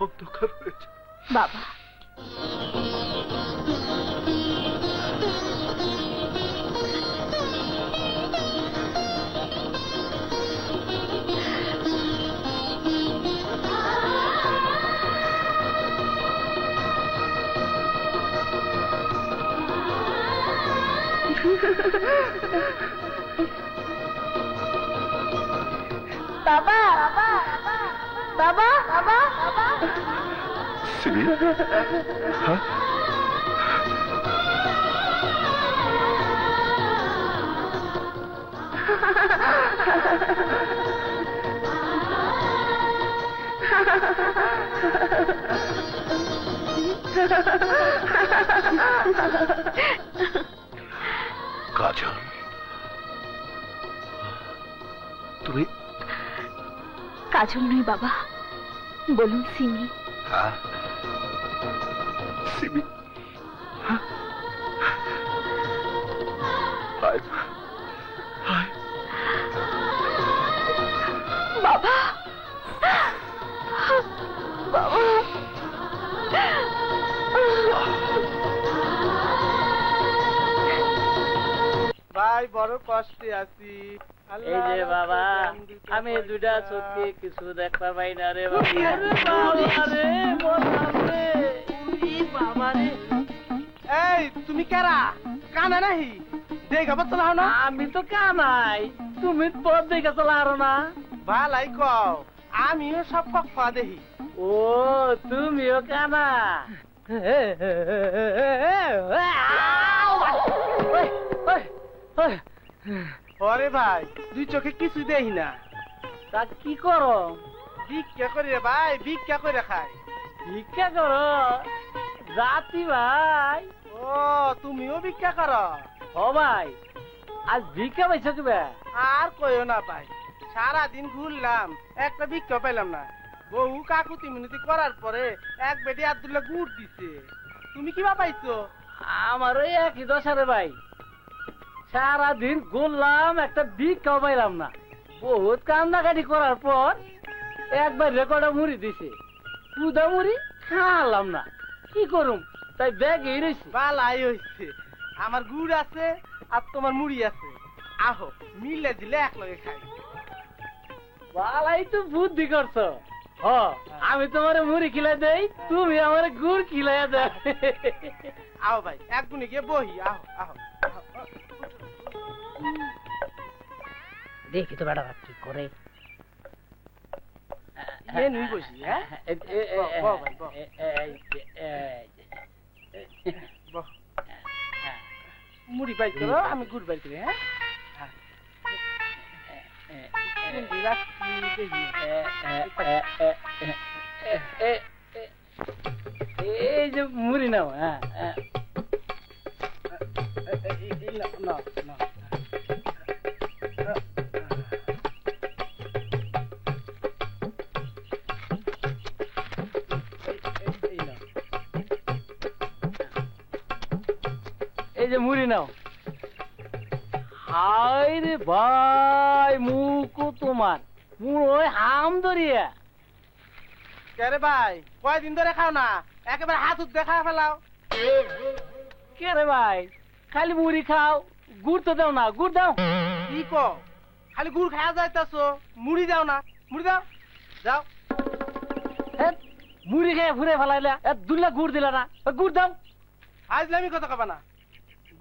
অন্ধকার হয়ে যাবে। বাবা, বাবা, বাবা, বাবা, সিমি, হ্যাঁ? কাজল, তুমি? কাজল নই বাবা, বলুন সিমি। হ্যাঁ, সিমি। হায় হায় বাবা, বাবা, ভাই বড় কষ্টে আছি। এই যে বাবা, আমি দুটা চোখে কিছু দেখতে পাই না রে বাবা রে, বাবা রে। এই তুমি কারা? কানা নাহি? দেখা পাচ্ছ না? আমি তো কানাই, তুমি পথ দেখে চলা আরো না। ভালাই কও, আমিও সব পক্ষা দেখি। ও, তুমিও কানা? ওরে ভাই, দুই চোখে কিছু দেখি না। তা কি করো? ভিক্ষা করে রে ভাই, ভিক্ষা করে খাই। ভিক্ষা করো? জাতি ভাই। ও, তুমিও ভিক্ষা করো? ও ভাই, আজ ভিক্ষা পাইছো কিবা? আর কইও না ভাই, সারাদিন ঘুরলাম, একটা ভিক্ষা পেলাম না। বহু কাকুতি মিনতি করার পরে এক বেটি আব্দুল্লাহ গুড় দিছে। তুমি কিবা পাইছো? আমারও একই দশা রে ভাই, সারাদিন ঘুরলাম, একটা ভিক্ষাও পাইলাম না। বহুত কান্দাকাটি করার পর একবার রেকর্ডে মুড়ি দিছে, পুদা মুড়ি খাওয়ালাম না, কি করুম, তাই ব্যাগে রয়েছে। বালাই হইছে, আমার গুড় আছে আর তোমার মুড়ি আছে, আহো মিলে দিলে এক লগে খাই। বালাই তো বুদ্ধি করছো। হ, আমি তোমার মুড়ি খিলাই দেই, তুমি আমার গুড় খিলাইয়া দে। আও ভাই, এক গুণে গিয়ে বহি, আহো আহো। দেখি তো বেটা কি করে। নুই বসি হ্যাঁ মুড়ি বাইর করো আমি গুড় বাইর করি হ্যাঁ এই যে মুড়ি নাও হ্যাঁ এই যে মুড়ি নাও হায় রে ভাই মুখও তোমার মুড়োয় হাম ধরিয়া কে ভাই কয়দিন ধরে খাও না একেবারে হাত উঠ দেখা ফেলাও কে রে ভাই খালি মুড়ি খাও গুড় তো দাও না গুড় দাও কি কো খালি গুড় খাওয়া যাইতাছো মুড়ি দাও না মুড়ি দাও যাও মুড়ি খেয়ে ঘুরে ফেলাইলা দুলা গুড় দিলা না গুড় দাও আজলামি কথা কবা না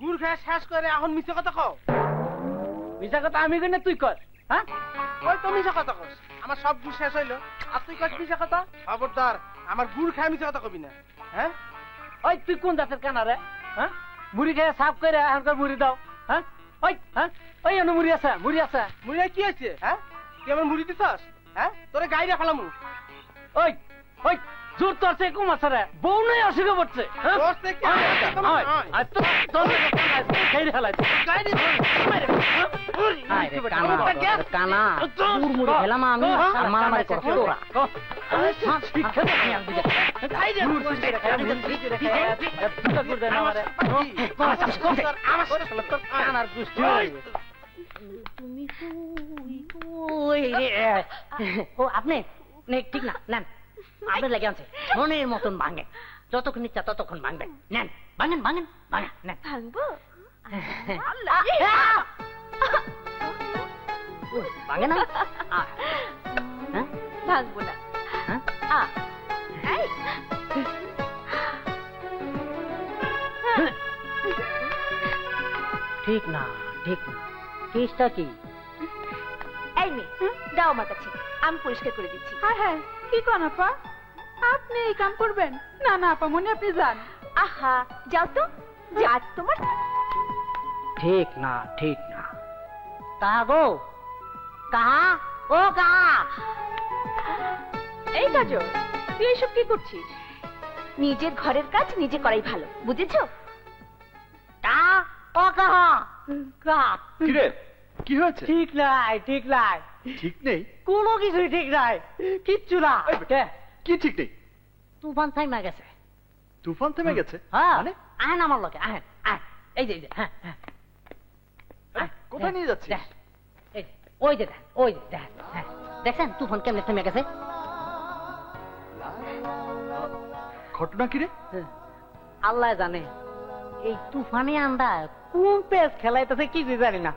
গুড় খাওয়া শেষ করে এখন মিছে কথা কও মিছা কথা আমি কই না তুই কর হ্যাঁ ওই তো মিছে কথা কস আমার সব গুড় শেষ হইলো আর তুই কস মিছে কথা খবরদার আমার গুড় খায় মিছে কথা কবি না হ্যাঁ ওই তুই কোন জাতের কানা রে হ্যাঁ মুড়ি খেয়ে সাফ করে এখনকার মুড়ি দাও হ্যাঁ ওই এনে মুড়ি আছে মুড়ি কি আছে হ্যাঁ তুই আমার মুড়ি দিছস হ্যাঁ তোরে গাইরা ফেলামু ওই ওই জোর তোর সে কম আছে রে বউ নাই অসুখে পড়ছে তোর সে কি আর তো তোর গাইরে ফেলাই গাইরে কানা মুড় মুড়ি খেলাম আমি আর মারামারি করছি তোরা আপনি ঠিক না নেন আপনার লেগে আছে মনের মতন ভাঙে যতক্ষণ ইচ্ছা ততক্ষণ ভাঙবেন নেন ভাঙেন ভাঙেন ভাঙেন নেন ভাঙবো ভাঙে না ভাঙবো না ঠিক না ঠিক না কেসটা কি এই মেয়ে দাও আমার কাছে আমি পরিষ্কার করে দিচ্ছি হ্যাঁ হ্যাঁ কি কোন আপা আপনি এই কাম করবেন না না আপা মনে আপনি যান আহা যাও তো আজ তোমার ঠিক না কাহা গো কাহা ও কাহা এই কাজল তুই এসব কি করছিস নিজের ঘরের কাজ নিজে করাই ভালো বুঝেছো কাহা ও কাহা কাহা কিরে কি হয়েছে ঠিক নাই ঠিক নেই কোনো কিছুই ঠিক নাই কিচ্ছু না কি ঠিক নেই তুফান থাইমা গেছে তুফান থেমে গেছে হ্যাঁ আহেন আমার লোকে আহেন এই যে হ্যাঁ কোথায় নিয়ে যাচ্ছিস ওই যে দেখ দেখছেন তুফান কেমনে থেমে গেছে ঘটনা কি রে আল্লাহ জানে এই তুফানে আন্দা কোন পেস খেলাইতেছে কি জানি না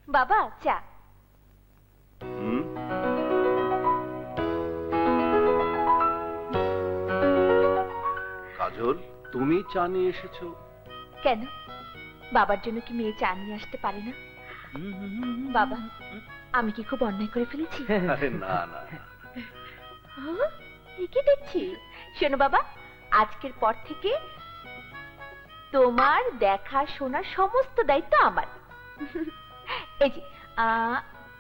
বাবা চা কাজল তুমি চা নিয়ে এসেছো কেন বাবার জন্য কি মেয়ে চা নিয়ে আসতে পারে না বাবা আমি কি খুব অন্যায় করে ফেলেছি আরে না কি দেখছি শোনো বাবা আজকের পর থেকে তোমার দেখা শোনা সমস্ত দায়িত্ব আমার এই যে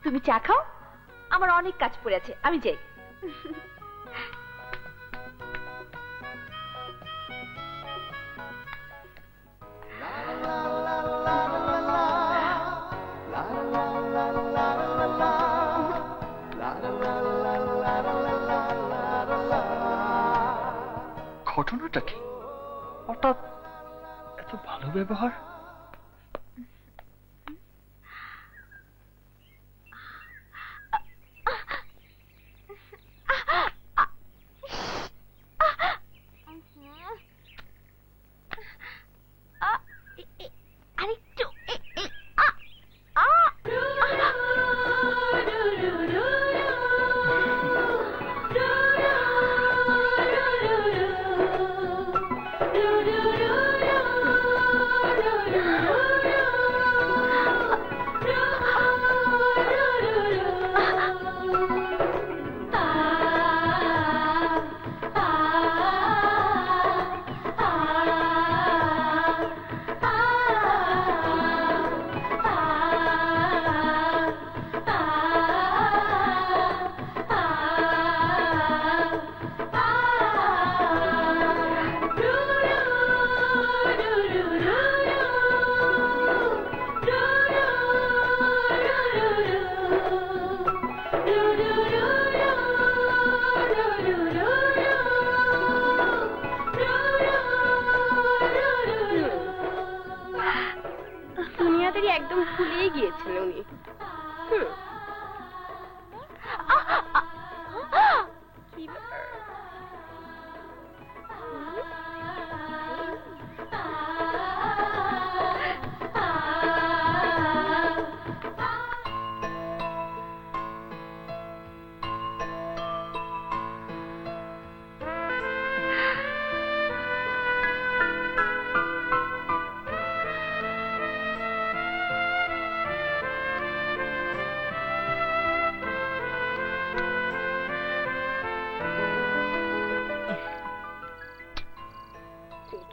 তুমি চা খাও আমার অনেক কাজ পড়ে আছে আমি যাই ঘটনাটা কি হঠাৎ এত ভালো ব্যবহার কি ব্যাপার?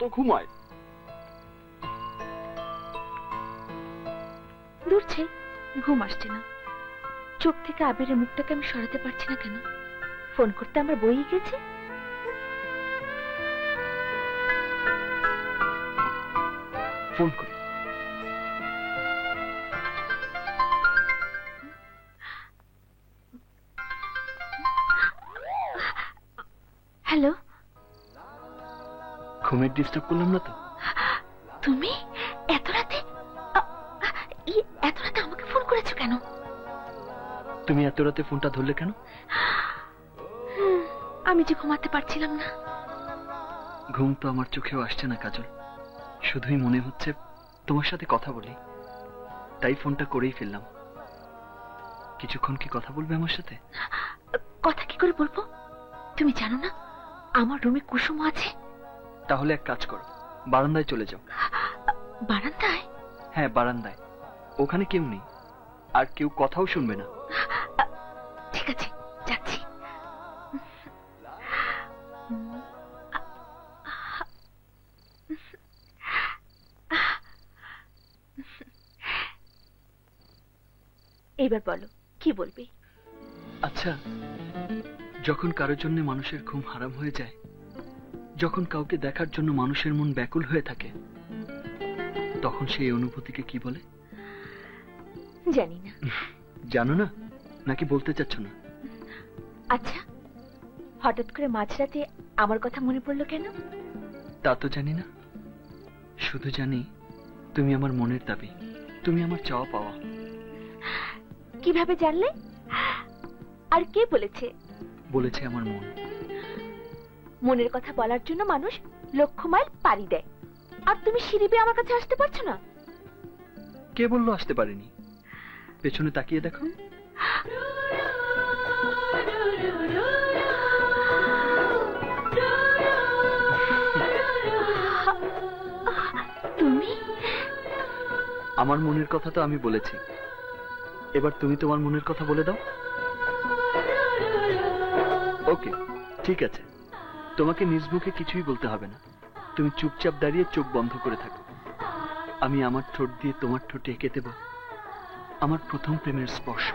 কত ঘুমায়। দূরছে, ঘুম আসছে না। চোখ থেকে আবিরের মুখটাকে আমি সরাতে পারছি না কেন? ফোন করতে আমার বই গেছে। ফোন করি। হ্যালো, ঘুমের ডিস্টার্ব করলাম না তো? তুমি এত রাতে আমাকে ফোন করেছো কেন? তুমি এত রাতে ফোনটা ধরলে কেন? আমি যে ঘুমাতে পারছিলাম না। ঘুম তো আমার চোখেও আসছে না কাজল, শুধুই মনে হচ্ছে তোমার সাথে কথা বলি, তাই ফোনটা করেই ফেললাম। কিছুক্ষণ কি কথা বলবে আমার সাথে? কথা কি করে বলবো? তুমি জানো না আমার রুমে কুসুম আছে? তাহলে এক কাজ করো, বারান্দায় চলে যাও। বারান্দায়? হ্যাঁ, বারান্দায়। ওখানে কেউ নেই, আর কেউ কথাও শুনবে না। ঠিক আছে, যাচ্ছি। এবার বলো, কি বলবে? আচ্ছা, যখন কারোর জন্য মানুষের ঘুম হারাম হয়ে যায়, যখন কাউকে দেখার জন্য মানুষের মন ব্যাকুল হয়ে থাকে, তখন সেই অনুভূতিকে কি বলে? জানি না। জানো না, নাকি বলতে চাচ্ছ না? আচ্ছা, হঠাৎ করে মাঝরাতে আমার কথা মনে পড়লো কেন? তা তো জানি না, শুধু জানি তুমি আমার মনের দাবি, তুমি আমার চাওয়া পাওয়া। কিভাবে জানলে? আর কে বলেছে? বলেছে আমার মন। মনের কথা বলার জন্য মানুষ লক্ষ মাইল পাড়ি দেয়, আর তুমি সিঁড়ি বেয়ে আমার কাছে আসতে পারছো না? কে বললো আসতে পারিনি? পেছনে তাকিয়ে দেখো। তুমি? আমার মনের কথা তো আমি বলেছি, এবার তুমি তোমার মনের কথা বলে দাও। ওকে, ঠিক আছে, তোমাকে নিজ মুখে কিছুই বলতে হবে না। তুমি চুপচাপ দাঁড়িয়ে চোখ বন্ধ করে থাকো। আমি আমার ঠোঁট দিয়ে তোমার ঠোঁটে এঁকে দেব আমার প্রথম প্রেমের স্পর্শ।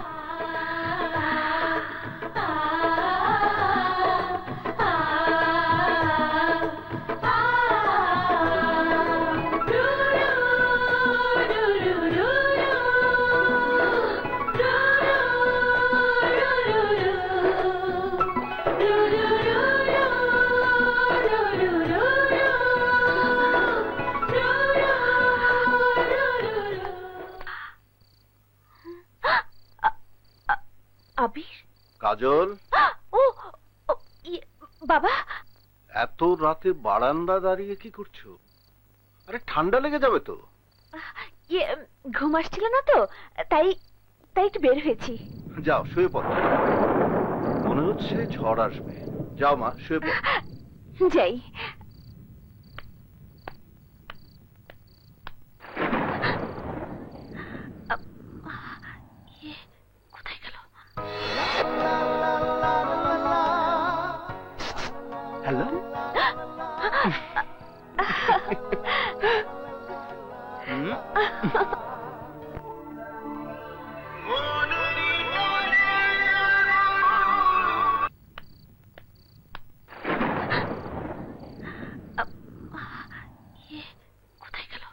আবির? কাজল, ও বাবা, এত রাতে বারান্দা দাঁড়িয়ে কি করছো? আরে ঠান্ডা লেগে যাবে তো। ঘুম আসছিল না তো, তাই একটু বের হয়েছি। যাও শুয়ে পড়ো, মনে হচ্ছে ঝড় আসবে। যাও মা, শুয়ে পড়ো। যাই। কোথায় গেল? হ্যালো। কোথায় গেল?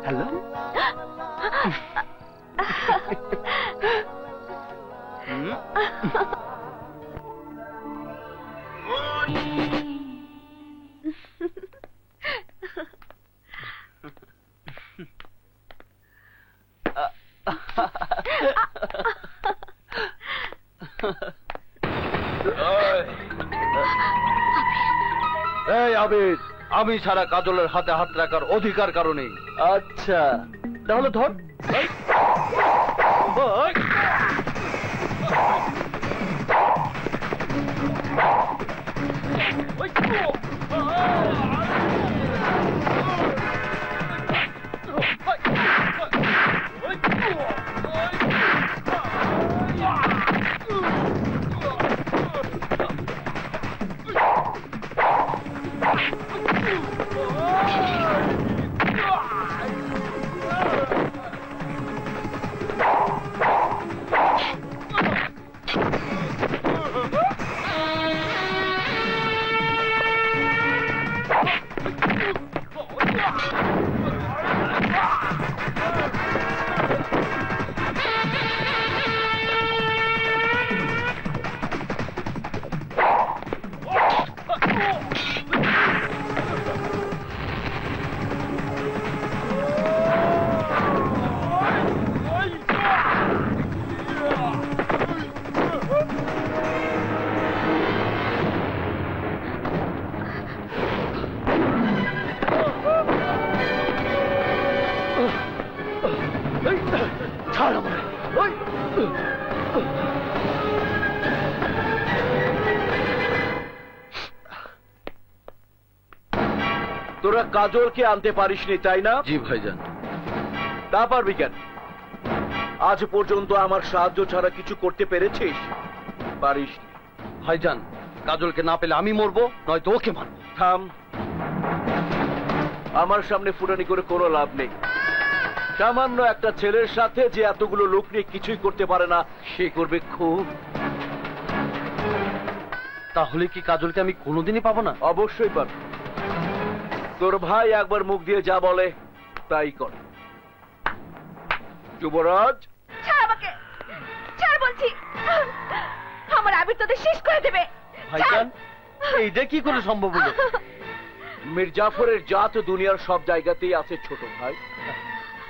হ্যালো। জাবেদ, আমি ছাড়া কাজলের হাতে হাত রাখার অধিকার কারণে। আচ্ছা তাহলে ধর। তোরা কাজলকে আনতে পারিসনি তাই না? জি ভাইজান। তা পারবি কেন? আজ পর্যন্ত আমার সাহায্য ছাড়া কিছু করতে পেরেছিস? পারিসনি। ভাইজান, কাজলকে না পেলে আমি মরবো, নয়তো ওকে মারবো। থাম, আমার সামনে ফুটানি করে কোনো লাভ নেই। সামান্য একটা ছেলের সাথে যে এতগুলো লোক নিয়ে কিছুই করতে পারে না, সে করবে খুব। তাহলে কি কাজলকে আমি কোনোদিনই পাবো না? অবশ্যই পাবো। তোর ভাই একবার মুখ দিয়ে যা বলে তাই কর। যুবরাজ, ছাড় আমাকে, ছাড় বলছি। আমার আবির তোদের শেষ করে দেবে। ভাইজান, এইটা কি করে সম্ভব হলো? মীর জাফরের জাত দুনিয়ার সব জায়গাতেই আছে ছোট ভাই।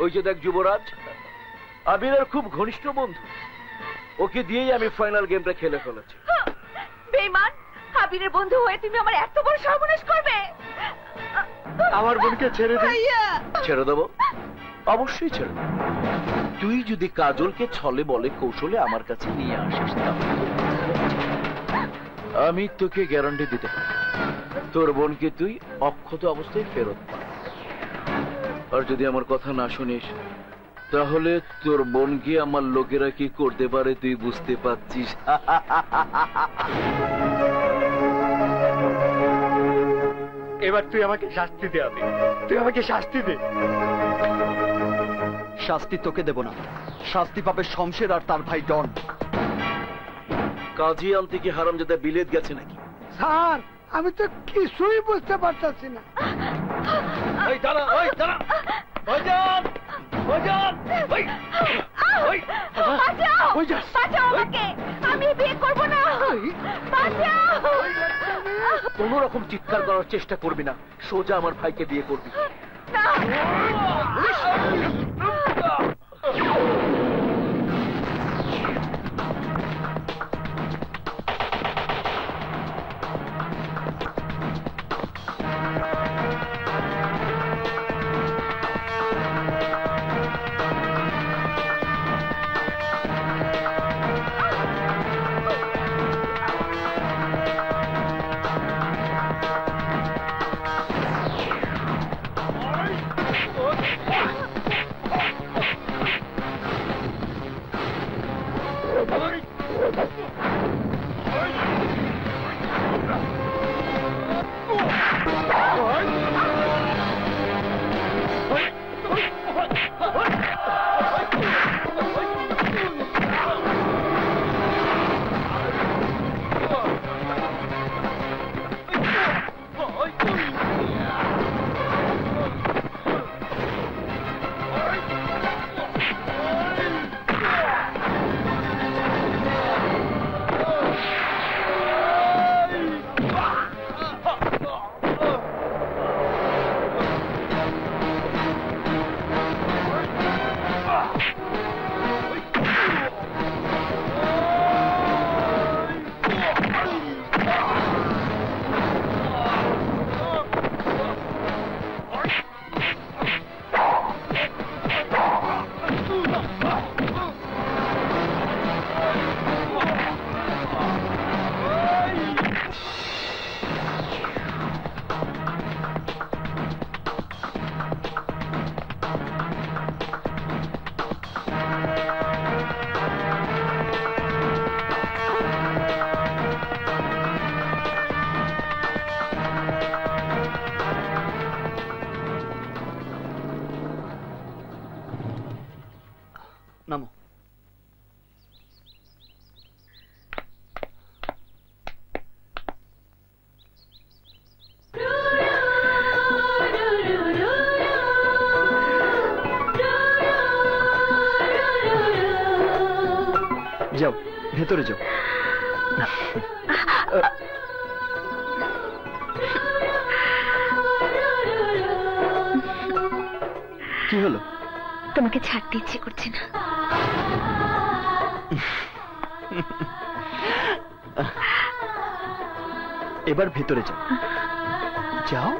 ওই যে দেখ যুবরাজ, আবিরের খুব ঘনিষ্ঠ বন্ধু, ওকে দিয়েই আমি ফাইনাল গেমটা খেলে ফেলেছি। বেঈমান, আবিরের বন্ধু হয়ে তুমি আমার এত বড় সর্বনাশ করবে? আমার বোনকে ছেড়ে দে। ছেড়ে দেবো? অবশ্যই ছেড়ে দেবো। তুই যদি কাজলকে ছলে বলে কৌশলে আমার কাছে নিয়ে আসিস, আমি তোকে গ্যারান্টি দিতে পারি তোর বোনকে তুই অক্ষত অবস্থায় ফেরত পাবি। আর যদি আমার কথা না শুনিস, তাহলে তোর বোনকে আমার লোকেরা কি করতে পারে তুই বুঝতে পারছিস। এবার তুই আমাকে শাস্তি দে আবির, তুই আমাকে শাস্তি দে। শাস্তি তোকে দেব না, শাস্তি পাবে শমশের আর তার ভাই ডন। কাজী আনতে কি হারামজাদা বিলেত গেছে নাকি? স্যার, আমি তো কিছুই বুঝতে পারতাছি না। এই দাঁড়া, ওই দাঁড়া। ভাইজান, ভাইজান, ওই ওই বাঁচাও, বাঁচাও আমাকে, আমি বিয়ে করব না। বাঁচাও। কোন রকম চিৎকার করার চেষ্টা করবি না, সোজা আমার ভাইকে বিয়ে করবি। নামো। যাও, ভেতরে যাও। কি হলো? তোমাকে ছাড়তে ইচ্ছে করছে না। এবার ভেতরে যাও। যাও।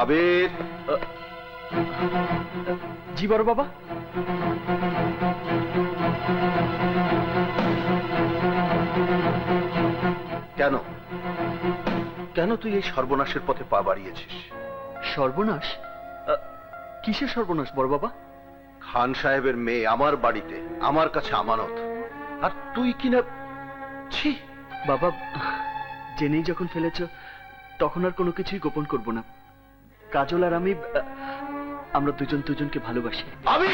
আবির। জি বড় বাবা। কেন কেন তুই এই সর্বনাশের পথে পা বাড়িয়েছিস? সর্বনাশ? কিসের সর্বনাশ বড় বাবা? খান সাহেবের মেয়ে আমার বাড়িতে, আমার কাছে আমানত, আর তুই কিনা। ছি বাবা, জেনেই যখন ফেলেছ তখন আর কোনো কিছুই গোপন করব না। কাজল আর আমি, আমরা দুজন দুজনকে ভালোবাসি। আমি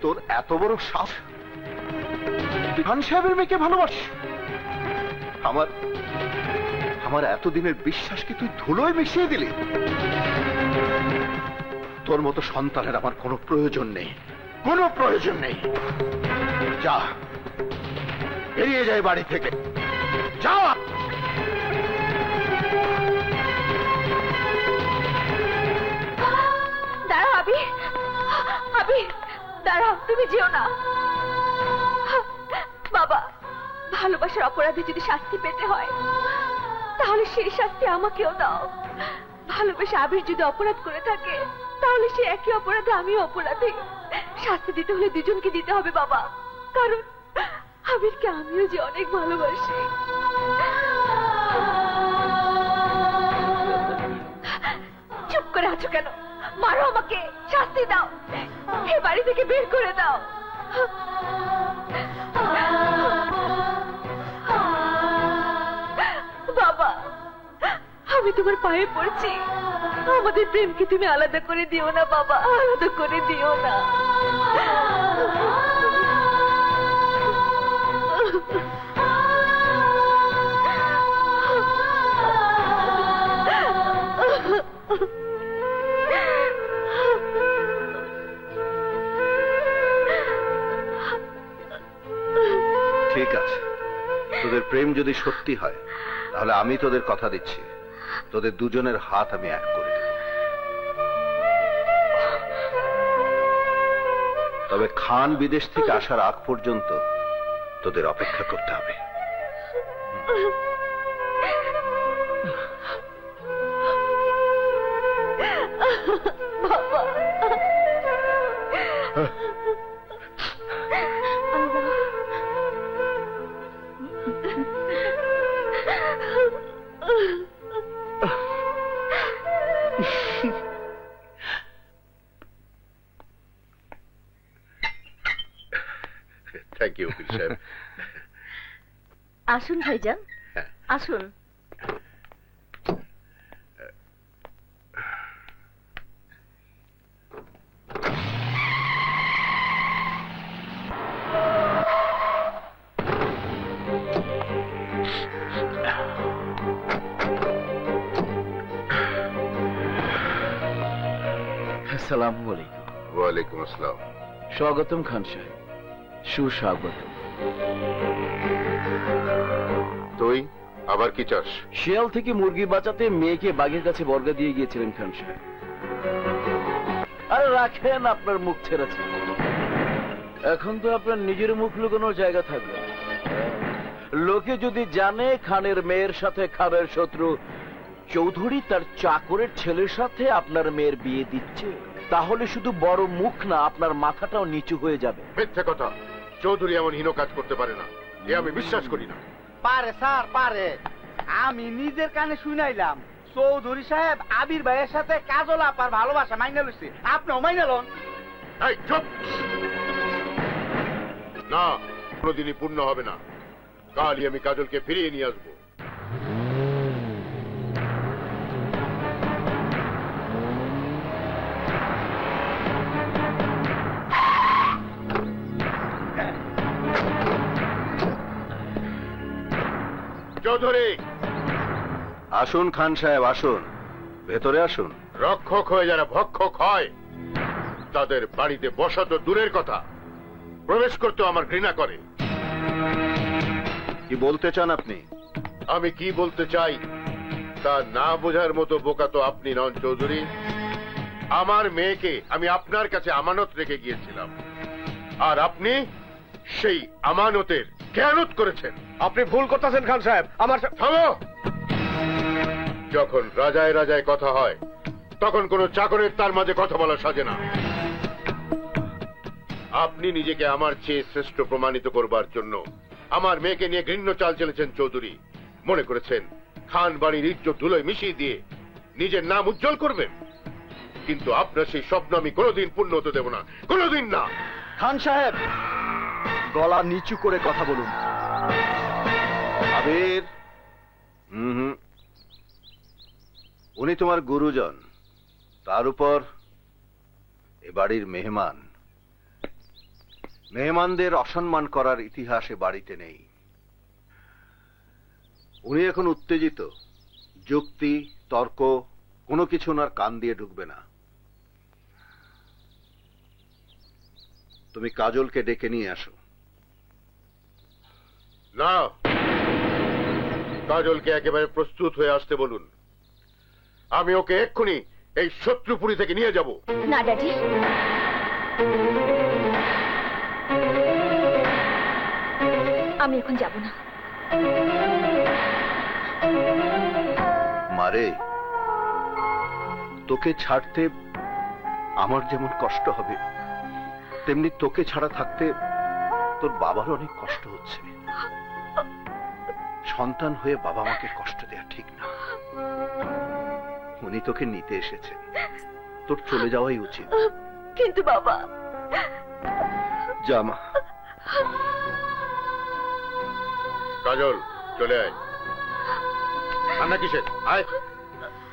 তোর এত বড় সাহস, খান সাহেবের মেয়েকে ভালোবাস? আমার এতদিনের বিশ্বাসকে তুই ধুলোয় মিশিয়ে দিলি। তোর মতো সন্তানের আমার কোনো প্রয়োজন নেই, কোনো প্রয়োজন নেই। যা, বেরিয়ে যায় বাড়ি থেকে, যা। দাঁড়াও আবি, আবি দাঁড়াও, তুমি যেও না। বাবা, ভালোবাসার অপরাধে যদি শাস্তি পেতে হয় তাহলে সেই শাস্তি আমাকেও দাও। ভালোবাসা আবির যদি অপরাধ করে থাকে তাহলে সে একই অপরাধে আমিও অপরাধী। শাস্তি দিতে হলে দুজনকে দিতে হবে বাবা, কারণ আবিরকে আমিও যে অনেক ভালোবাসি। চুপ করে আছো কেন? মারো আমাকে, শাস্তি দাও, এই বাড়ি থেকে বের করে দাও। বাবা, আমি তোমার পায়ে পড়ছি, আমাদের প্রেমকে তুমি আলাদা করে দিও না বাবা, আলাদা করে দিও না। ঠিক আছে, তোদের প্রেম যদি সত্যি হয় তাহলে আমি তোদের কথা দিচ্ছি, তোদের দুজনের হাত আমি এক করে দেব। তবে খান বিদেশ থেকে আসার আগ পর্যন্ত তোদের অপেক্ষা করতে হবে। বাবা, থ্যাংক ইউ উকিল সাহেব। আসুন ভাইজান, আসুন। আসসালামু আলাইকুম। ওয়ালাইকুম আসসালাম। স্বাগতম খান সাহেব, সুস্বাগতম। তুই আবার কি চাস? শিয়াল থেকে মুরগি বাঁচাতে মেয়েকে বাঘের কাছে বর্গা দিয়ে গিয়েছিলেন খান সাহেব। আরে রাখেন আপনার মুখ ছেড়েছে, এখন তো আপনার নিজের মুখ লুকানোর জায়গা থাকবে। লোকে যদি জানে খানের মেয়ের সাথে খানের শত্রু চৌধুরী তার চাকরের ছেলের সাথে আপনার মেয়ের বিয়ে দিচ্ছে, তাহলে শুধু বড় মুখ না, আপনার মাথাটাও নিচু হয়ে যাবে। মিথ্যে কথা, চৌধুরী এমন হীন কাজ করতে পারে না, এ আমি বিশ্বাস করি না। পারে স্যার, পারে। আমি নিজের কানে শুনাইলাম চৌধুরী সাহেব আবির ভাইয়ের সাথে কাজল আপার ভালোবাসা মাইনা লইছে, আপনিও মাইনা লন। এই চুপ! না, কোনোদিনই পূর্ণ হবে না। কালই আমি কাজলকে ফিরিয়ে নিয়ে আসবো। চৌধুরী, আসুন খান সাহেব, আসুন, ভেতরে আসুন। রক্ষক হয়ে যারা ভক্ষক হয় তাদের বাড়িতে বসা তো দূরের কথা, প্রবেশ করতে আমার ঘৃণা করে। কি বলতে চান আপনি? আমি কি বলতে চাই তা না বোঝার মতো বোকা তো আপনি নন চৌধুরী। আমার মেয়েকে আমি আপনার কাছে আমানত রেখে গিয়েছিলাম, আর আপনি সেই আমানতের খেয়ানত করেছেন। আপনি ভুল করতেছেন খান সাহেব। আমার থামো! যখন রাজায় রাজায় কথা হয় তখন কোন চাকরের তার মাঝে কথা বলা সাজে না। আপনি নিজেকে আমার চেয়ে শ্রেষ্ঠ প্রমাণিত করবার জন্য আমার মেয়েকে নিয়ে ঘৃণ্য চাল চলেছেন চৌধুরী। মনে করেছেন খান বাড়ির ইজ্জত ধুলোয় মিশিয়ে দিয়ে নিজের নাম উজ্জ্বল করবেন, কিন্তু আপনার সেই স্বপ্ন আমি কোনোদিন পূর্ণ হতে দেব না, কোনোদিন না। খান সাহেব, গলা নিচু করে কথা বলুন। আবির, উনি তোমার গুরুজন, তার উপর এ বাড়ির মেহমান। মেহমানদের অসম্মান করার ইতিহাস এ বাড়িতে নেই। উনি এখন উত্তেজিত, যুক্তি তর্ক কোনো কিছু ওনার কান দিয়ে ঢুকবে না। তুমি কাজলকে ডেকে নিয়ে আসো। না, কাজলকে একেবারে প্রস্তুত হয়ে আসতে বলুন। আমি ওকে এক্ষুনি এই শত্রুপুরী থেকে নিয়ে যাব। না ড্যাডি, আমি এখন যাব না। মারে, তোকে ছাড়তে আমার যেমন কষ্ট হবে, তেমনি তোকে ছাড়া থাকতে তোর বাবার অনেক কষ্ট হচ্ছে। সন্তান হয়ে বাবা মাকে কষ্ট দেয়া ঠিক না। উনি তোকে নিতে এসেছেন, তোর চলে যাওয়াই উচিত। কিন্তু বাবা। জামা, কাজল চলে আয়। কান্না কিসের? আয়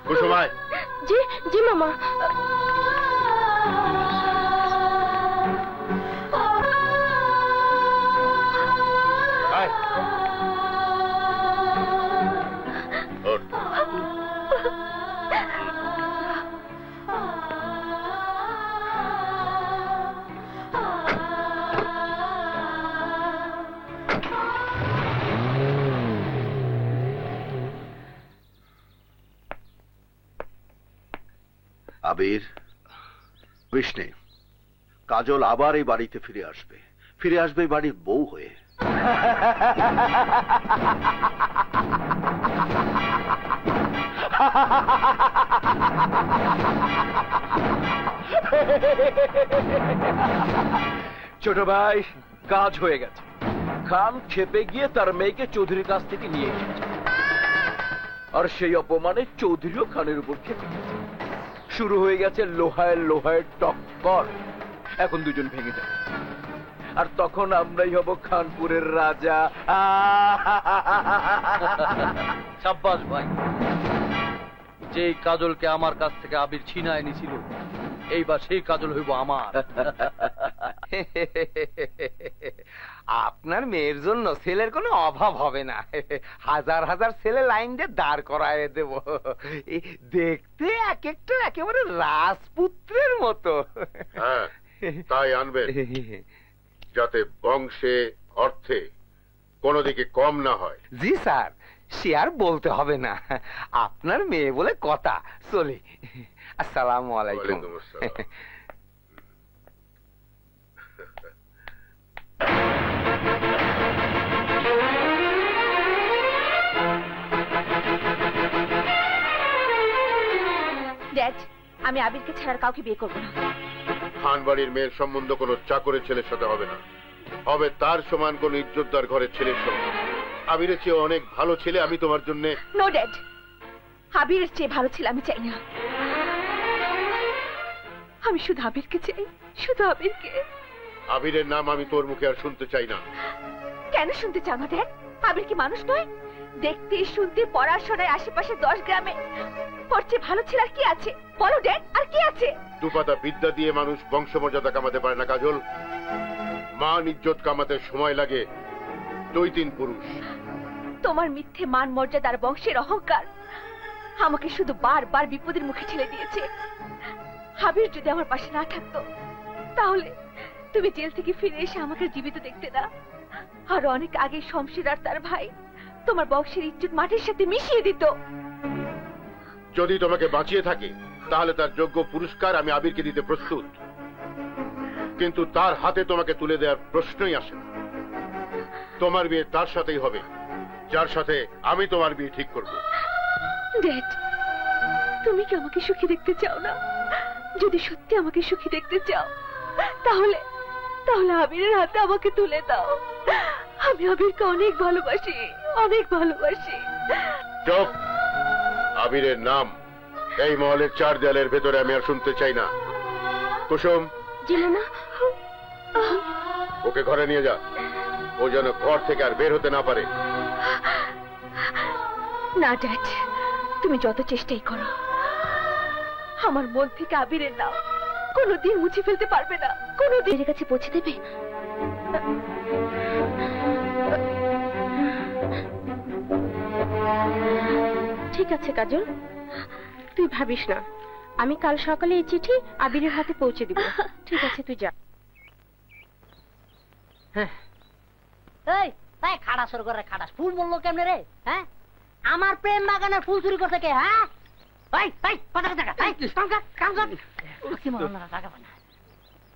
কুসুম, আয়। জি জি মামা। আয়। ওঠ। আবির, কৃষ্ণে, কাজল আবার এই বাড়িতে ফিরে আসবে, ফিরে আসবে এই বাড়ির বউ হয়ে। ছোট ভাই, কাজ হয়ে গেছে। খান খেপে গিয়ে তার মেয়েকে চৌধুরীর কাছ থেকে নিয়ে এসেছে, আর সেই অপমানে চৌধুরীও খানের উপর খেপে গেছে। শুরু হয়ে গেছে লোহায় লোহায় টক্কর। এখন দুজন ভেঙে যাবে, আর তখন আমরাই হব খানপুরের রাজা। সাব্বাস ভাই, যে কাজলকে আমার কাছ থেকে আবির ছিনায় এনেছিল, এইবার সেই কাজল হইব আমার। আপনার মেয়ের জন্য ছেলের কোনো অভাব হবে না। হাজার হাজার ছেলে লাইন দিয়ে দাঁড় করায় দেব। দেখতে এক একটা একেবারে রাজপুত্রের মতো। হ্যাঁ, তাই আনবেন, যাতে বংশে অর্থে কোনো দিকে কম না হয়। জি স্যার, সে আর বলতে হবে না। আপনার মেয়ে বলে কথা। চলি। আসসালামু আলাইকুম। ড্যাড, আমি আবিরকে ছাড়ার কাউকে বিয়ে করবো না। খান বাড়ির মেয়ের সম্বন্ধ কোনো চাকরের ছেলের সাথে হবে না, হবে তার সমান কোন ইজ্জতদার ঘরের ছেলের সঙ্গে। আবিরের চেয়ে অনেক ভালো ছেলে আমি তোমার জন্য। নো ড্যাড, আবিরের চেয়ে ভালো ছেলে আমি চাই না। আমি শুধু আবিরকে চাই, শুধু আবিরকে। আবিরের নাম আমি তোর মুখে আর শুনতে চাই না। কেন শুনতে চাও না ড্যাড? আবির কি মানুষ নয়? দেখতে শুনতে পড়াশোনায় আশেপাশে 10 গ্রামে ওর চেয়ে ভালো ছেলে আর কি আছে? বলো ড্যাড, আর কি আছে? দুপাতা বিদ্যা দিয়ে মানুষ বংশমর্যাদা কামাতে পারে না কাজল। মান ইজ্জত কামাতে সময় লাগে 2-3 পুরুষ। তোমার মিথ্যে মান মর্যাদা আর বংশের অহংকার আমাকে শুধু বারবার বিপদের মুখে ঠেলে দিয়েছে। আবির যদি আমার পাশে না থাকতো তাহলে তুমি জেল থেকে ফিরে এসে আমাকে জীবিত দেখতে না। আর অনেক আগে শমশের আর তার ভাই তোমার বংশের ইজ্জত মাটির সাথে মিশিয়ে দিত। যদি তোমাকে বাঁচিয়ে থাকে তাহলে তার যোগ্য পুরস্কার আমি আবিরকে দিতে প্রস্তুত, কিন্তু তার হাতে তোমাকে তুলে দেওয়ার প্রশ্নই আসে না। তোমার বিয়ে তার সাথেই হবে যার সাথে আমি তোমার বিয়ে ঠিক করব। ড্যাড, তুমি কি আমাকে সুখী দেখতে চাও না? যদি সত্যি আমাকে সুখী দেখতে চাও তাহলে তাহলে আবিরের হাতে আমাকে তুলে দাও। আমি আবিরকে অনেক ভালোবাসি, অনেক ভালোবাসি। চুপ! আবিরের নাম এই মহলের 4 দেয়ালের ভেতরে আমি আর শুনতে চাই না। কুসুম, জি মামা। ওকে ঘরে নিয়ে যা। ও যেন ঘর থেকে আর বের হতে না পারে। না ড্যাড, তুমি যত চেষ্টাই করো আমার মন থেকে আবিরের নাম কোনোদিন মুছে ফেলতে পারবে না। কোনোদিন এর কাছে পৌঁছে দেবে? ঠিক আছে কাজল, তুই ভাবিস না। আমি কাল সকালে এই চিঠি আবিরের হাতে পৌঁছে দিব। ঠিক আছে, তুই যা। এই তাই খাড়া শুরু করে খাড়াস ফুল বললো কেমনে রে? হ্যাঁ, আমার প্রেম বাগানের ফুল চুরি করতে কে? হ্যাঁ, ভাই ভাই কথা কথা ভাই কাম কর কাম কর। কি মরনা টাকা পানা।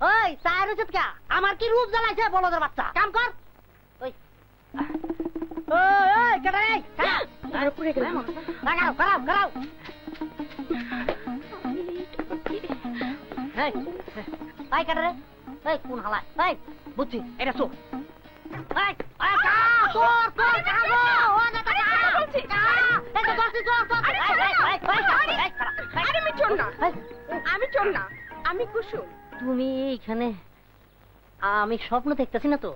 ওই সাইরো চিৎকা আমার কি রূপ জ্বালাইছে বলদের বাচ্চা? কাম কর। ওই ওই কেডা রে? আর পুরে গেল। লাগাও করাও করাও। এই ভাই কেডা রে? এই কোন হালা? এই বুঝছি এটা চোর। এই আয় কা চোর চোর কাগো ও না কা বলছি কা এটা বলছি চোর চোর। আরে আমি চোর না, আমি চোর না, আমি কুসুম। তুমি এইখানে? আমি স্বপ্ন দেখতেছি না তো?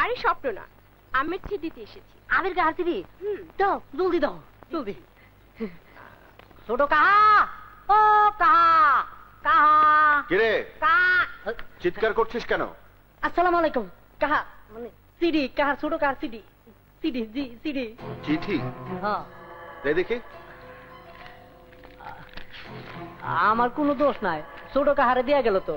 আরে স্বপ্ন না, আমি চিঠি দিতে এসেছি। আবির কাহার চিঠি? দাও জলদি দাও জলদি। ছোট কাহা, ও কাহা কাহা। কিরে কা চিৎকার করছিস কেন? আসসালামু আলাইকুম। কাহা মানে সিডি, কাহার ছোট কাহার সিডি। সিডি জি সিডি। চিঠি? হ্যাঁ দে দেখি। আমার কোনো দোষ নাই, ছোট কাহারে দেয়া গেল তো।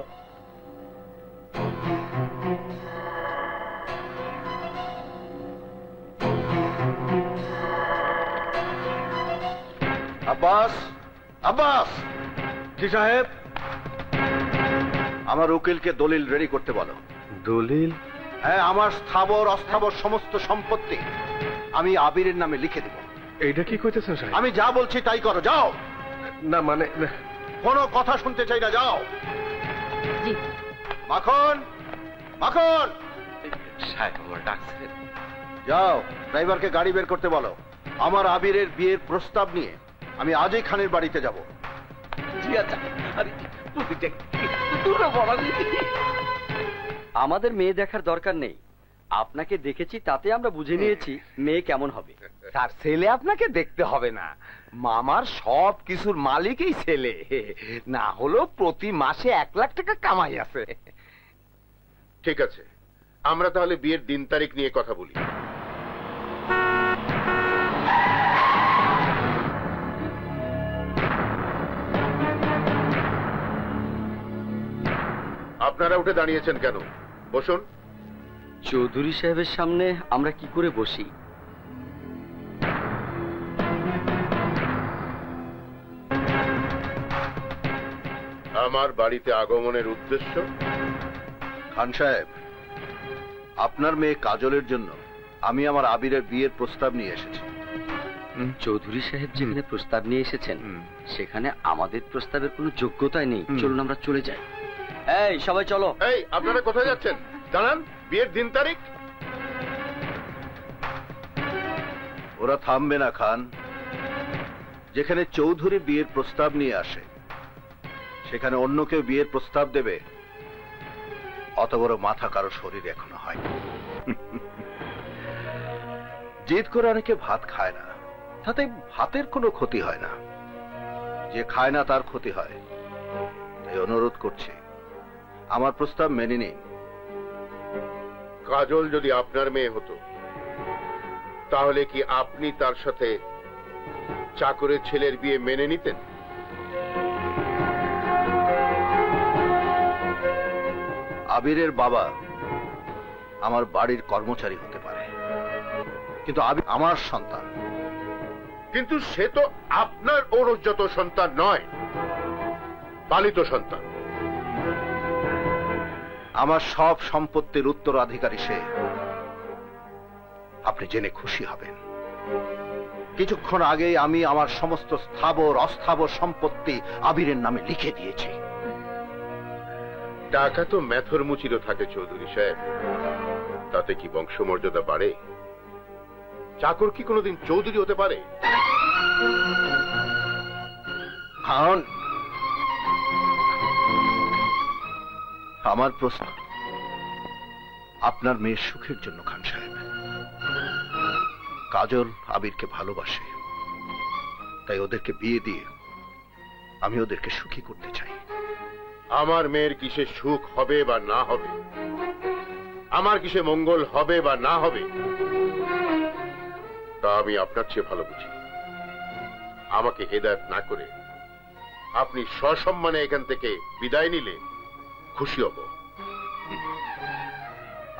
আব্বাস, আব্বাস। জি সাহেব। আমার উকিলকে দলিল রেডি করতে বলো। দলিল? হ্যাঁ, আমার স্থাবর অস্থাবর সমস্ত সম্পত্তি আমি আবিরের নামে লিখে দেব। এইটা কি কইতেছেন সাহেব? আমি যা বলছি তাই করো, যাও। না মানে কোনো কথা শুনতে চাই না, যাও। জি। মাখন, মাখন। সাহেব আমার ডাকছেন। যাও, ড্রাইভারকে গাড়ি বের করতে বলো। আমার আবিরের বিয়ের প্রস্তাব নিয়ে আমি আজই খানের বাড়িতে যাব। জি আচ্ছা। আরে তুই বলা আমাদের মেয়ে দেখার দরকার নেই। আপনাকে দেখেছি, তাতে আমরা বুঝে নিয়েছি মেয়ে কেমন হবে। তার ছেলে আপনাকে দেখতে হবে না, মামার সব কিছুর মালিকই ছেলে। না হলেও প্রতি মাসে 1 লাখ টাকা কামাই আছে। ঠিক আছে, আমরা তাহলে বিয়ের দিন তারিখ নিয়ে কথা বলি। আপনারা উঠে দাঁড়িয়েছেন কেন? বসুন। চৌধুরী সাহেবের সামনে আমরা কি করে বসি? আমার বাড়িতে আগমনের উদ্দেশ্য? খান সাহেব, আপনার মেয়ে কাজলের জন্য আমি আমার আবিরের বিয়ের প্রস্তাব নিয়ে এসেছি। চৌধুরী সাহেব যেখানে প্রস্তাব নিয়ে এসেছেন সেখানে আমাদের প্রস্তাবের কোনো যোগ্যতাই নেই। চলুন আমরা চলে যাই। এই সবাই চলো। এই আপনারা কোথায় যাচ্ছেন? জানান বিয়ের দিন তারিখ। ওরা থামবে না খান। যেখানে চৌধুরী বিয়ের প্রস্তাব নিয়ে আসে সেখানে অন্য কেউ বিয়ের প্রস্তাব দেবে, অত বড় মাথা কারো শরীরে এখনো হয়। জিদ করে অনেকে ভাত খায় না, তাতে ভাতের কোনো ক্ষতি হয় না। যে খায় না তার ক্ষতি হয়। তাই অনুরোধ করছি, আমার প্রস্তাব মেনে নিন। কাজল যদি আপনার মেয়ে হতো তাহলে কি আপনি তার সাথে চাকরের ছেলের বিয়ে মেনে নিতেন? আবিরের বাবা আমার বাড়ির কর্মচারী হতে পারে, কিন্তু আবির আমার সন্তান। কিন্তু সে তো আপনার ঔরজ্জাত সন্তান নয়, পালিত সন্তান। আমার সব সম্পত্তির উত্তরাধিকারী সে। আপনি জেনে খুশি হবেন, কিছুক্ষণ আগেই আমি আমার সমস্ত স্থাবর অস্থাবর সম্পত্তি আবিরের নামে লিখে দিয়েছি। টাকা তো মেথর মুচিরও থাকে চৌধুরী সাহেব, তাতে কি বংশমর্যাদা বাড়ে? চাকর কি কোনোদিন চৌধুরী হতে পারে? কারণ আমার প্রশ্ন আপনার মেয়ের সুখের জন্য খান সাহেব। কাজল আবিরকে ভালোবাসে, তাই ওদেরকে বিয়ে দিয়ে আমি ওদেরকে সুখী করতে চাই। আমার মেয়ের কিসে সুখ হবে বা না হবে, আমার কিসে মঙ্গল হবে বা না হবে, তা আমি আপনার চেয়ে ভালো বুঝি। আমাকে হেদায়েত না করে আপনি সসম্মানে এখান থেকে বিদায় নিলে খুশি হব।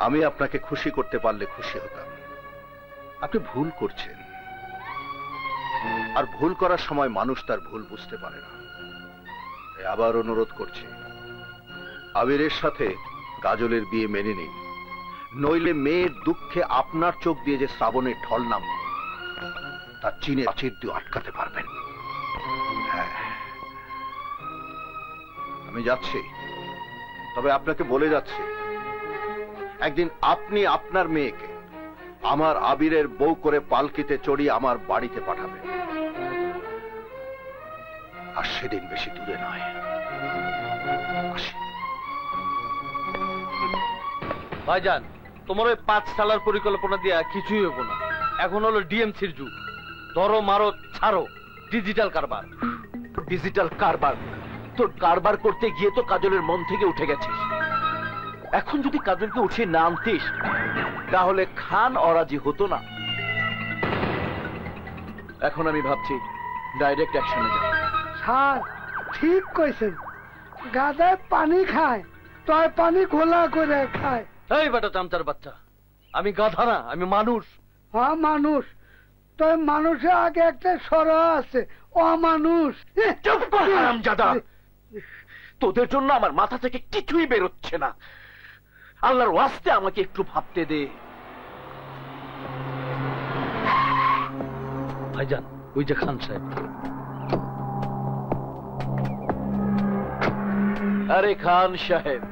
আমি আপনাকে খুশি করতে পারলে খুশি হতাম। আপনি ভুল করছেন, আর ভুল করার সময় মানুষ তার ভুল বুঝতে পারে না। তাই আবার অনুরোধ করছি, আবিরের সাথে কাজলের বিয়ে মেনে নিন, নইলে মেয়ের দুঃখে আপনার চোখ দিয়ে যে শ্রাবণের ঢল নাম তার চিনে প্রাচীর দিয়ে আটকাতে পারবেন। হ্যাঁ, আমি যাচ্ছি, তবে আপনাকে বলে যাচ্ছি, একদিন আপনি আপনার মেয়েকে আমার আবিরের বউ করে পালকিতে চড়িয়ে আমার বাড়িতে পাঠাবেন। আর সেদিন বেশি দূরে নয়। ভাইজান, তোমার ওই 5 সালার পরিকল্পনা দিয়া কিছুই হবো না। এখন হলো ডিএমসির যুগ। ধরো মারো ছাড়ো, ডিজিটাল কারবার। ডিজিটাল কারবার? তোর কারবার করতে গিয়ে তো কাজলের মন থেকে উঠে গেছিস। এখন যদি কাজলকে উঠিয়ে না আনতিস তাহলে খান অরাজি হতো না। এখন আমি ভাবছি ডাইরেক্ট অ্যাকশনে যাব। স্যার ঠিক কইছেন, গাদায় পানি খায় তয় পানি ঘোলা করে খায়। এই বেটা চামচার বাচ্চা, আমি গাধা না, আমি মানুষ। হ্যাঁ মানুষ, তয় মানুষের আগে একটা সরা আছে, অমানুষ। চুপ কর হারামজাদা, তোদের জন্য আমার মাথা থেকে কিছুই বেরোচ্ছে না। আল্লাহর ওয়াস্তে আমাকে একটু ভাবতে দে। ভাইজান, ওই যে খান সাহেব। আরে খান সাহেব,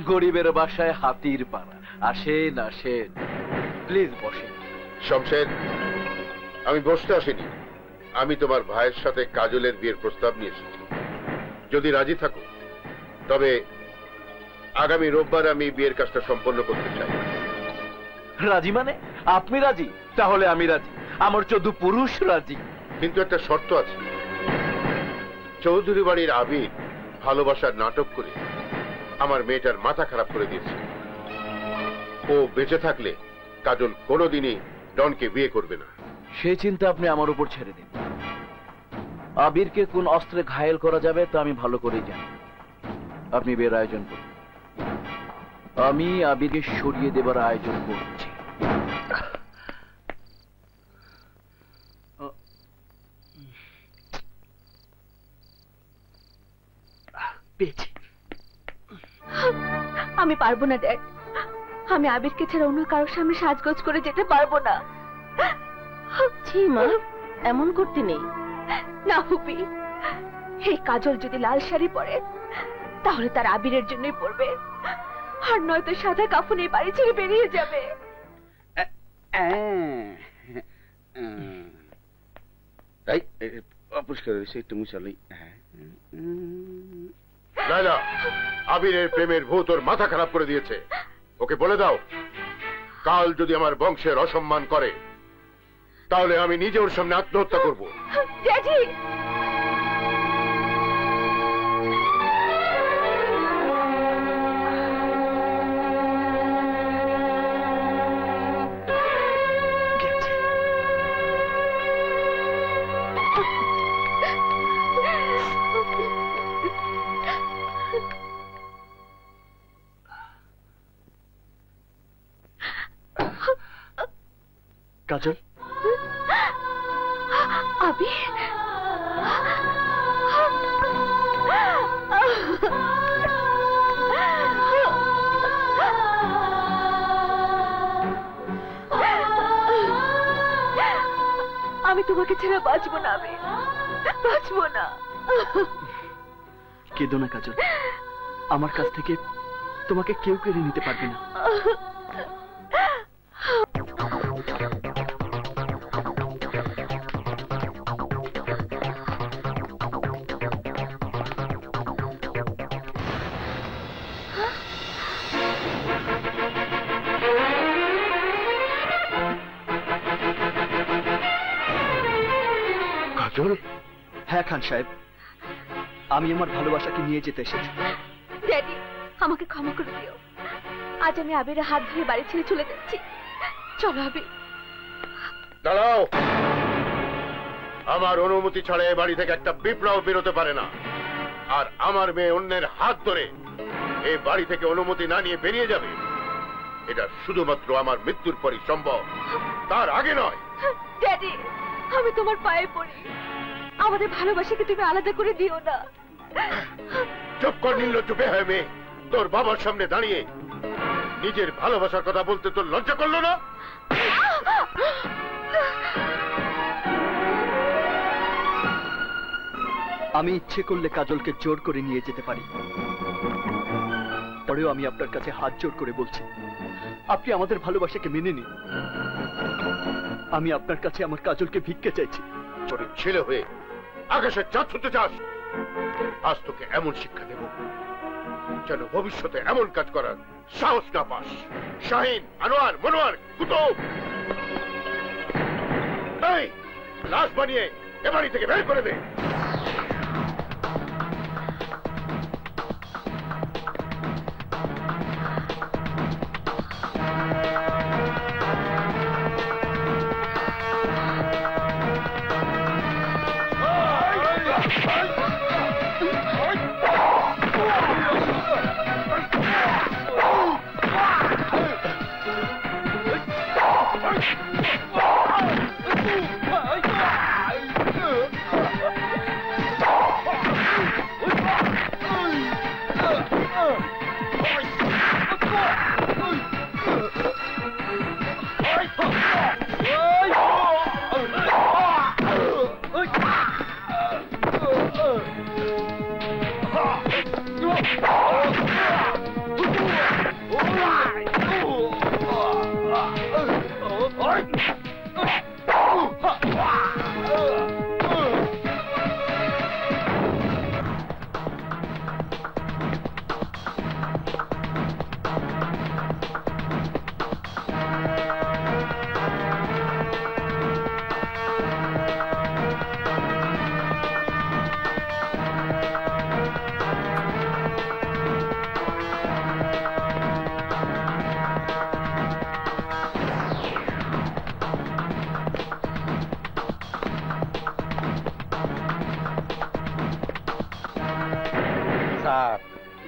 গরিবের বাসায় হাতির পাড়া। আসেন আসেন, প্লিজ বসেন। শমশের, আমি বসতে আসিনি, আমি তোমার ভাইয়ের সাথে কাজলের বিয়ের প্রস্তাব নিয়ে এসেছি। যদি রাজি থাকো তবে আগামী রোববার আমি বিয়ের কাজটা সম্পন্ন করতে চাই। রাজি মানে? আপনি রাজি? তাহলে আমি রাজি। আমার 14 পুরুষ রাজি। কিন্তু একটা শর্ত আছে। চৌধুরী বাড়ির আবির ভালোবাসার নাটক করে আমার মেয়েটার মাথা খারাপ করে দিয়েছে। ও বেঁচে থাকলে কাজল কোনোদিনই ডনকে বিয়ে করবে না। সেই চিন্তা আপনি আমার উপর ছেড়ে দিন। আবিরকে কোন অস্ত্রে ঘায়েল করা যাবে তা আমি ভালো করেই জানি। আপনি বিয়ের আয়োজন করুন, আমি আবিরকে সরিয়ে দেবার আয়োজন করছি। পেয়েছি। আমি পারবো না ড্যাড, আমি আবিরকে ছাড়া অন্য কারোর সামনে সাজগোজ করে যেতে পারবো না। ছি মা, এমন করতে নেই। না হুপি, এই কাজল যদি লাল শাড়ি পরে তাহলে তার আবিরের জন্যই পরবে, আর নয়তো সাদা কাফনে বাড়ি ছেড়ে বেরিয়ে যাবে। অপরিষ্কার হয়েছে, একটু মুছালি। হ্যাঁ লায়লা, আবিরের প্রেমের ভূত ওর মাথা খারাপ করে দিয়েছে। ওকে বলে দাও, কাল যদি আমার বংশের অসম্মান করে তাহলে আমি নিজে ওর সামনে আত্মহত্যা করব। ড্যাডি, কাজল, আবি, আমি তোমাকে ছেড়ে বাঁচবো না, আমি বাঁচবো না। কেঁদো না কাজল, আমার কাছ থেকে তোমাকে কেউ কেড়ে নিতে পারবে না। হ্যাঁ খান সাহেব, আমি আমার ভালোবাসাকে নিয়ে যেতে এসেছি। ড্যাডি, আমাকে ক্ষমা করে দিও। আজ আমি আবিরের হাত ধরে বাড়ি ছেড়ে চলে যাচ্ছি। চলো আবির। দাঁড়াও, আমার অনুমতি ছাড়া এ বাড়ি থেকে একটা বিপ্লব বেরোতে পারে না। আর আমার মেয়ে অন্যের হাত ধরে এই বাড়ি থেকে অনুমতি না নিয়ে বেরিয়ে যাবে, এটা শুধুমাত্র আমার মৃত্যুর পরই সম্ভব, তার আগে নয়। ড্যাডি, আমি তোমার পায়ে পড়ি, আমাদের ভালোবাসাকে তুমি আলাদা করে দিও না। চুপ কর নির্লজ্জ বেহায়া মেয়ে, তোর বাবার সামনে দাঁড়িয়ে নিজের ভালোবাসার কথা বলতে তোর লজ্জা করলো না? আমি ইচ্ছে করলে কাজলকে জোর করে নিয়ে যেতে পারি, পরেও আমি আপনার কাছে হাত জোর করে বলছি, আপনি আমাদের ভালোবাসাকে মেনে নিন। আমি আপনার কাছে আমার কাজলকে ভিক্ষে চাইছি। ছোট ছেলে হয়ে আকাশের চাঁদ ছুঁতে চাস? আজ তোকে এমন শিক্ষা দেব যেন ভবিষ্যতে এমন কাজ করার সাহস না পাস। শাহিন, আনোয়ার, মনোয়ার, কুতুব, এই লাশ বানিয়ে এ বাড়ি থেকে বের করে দে।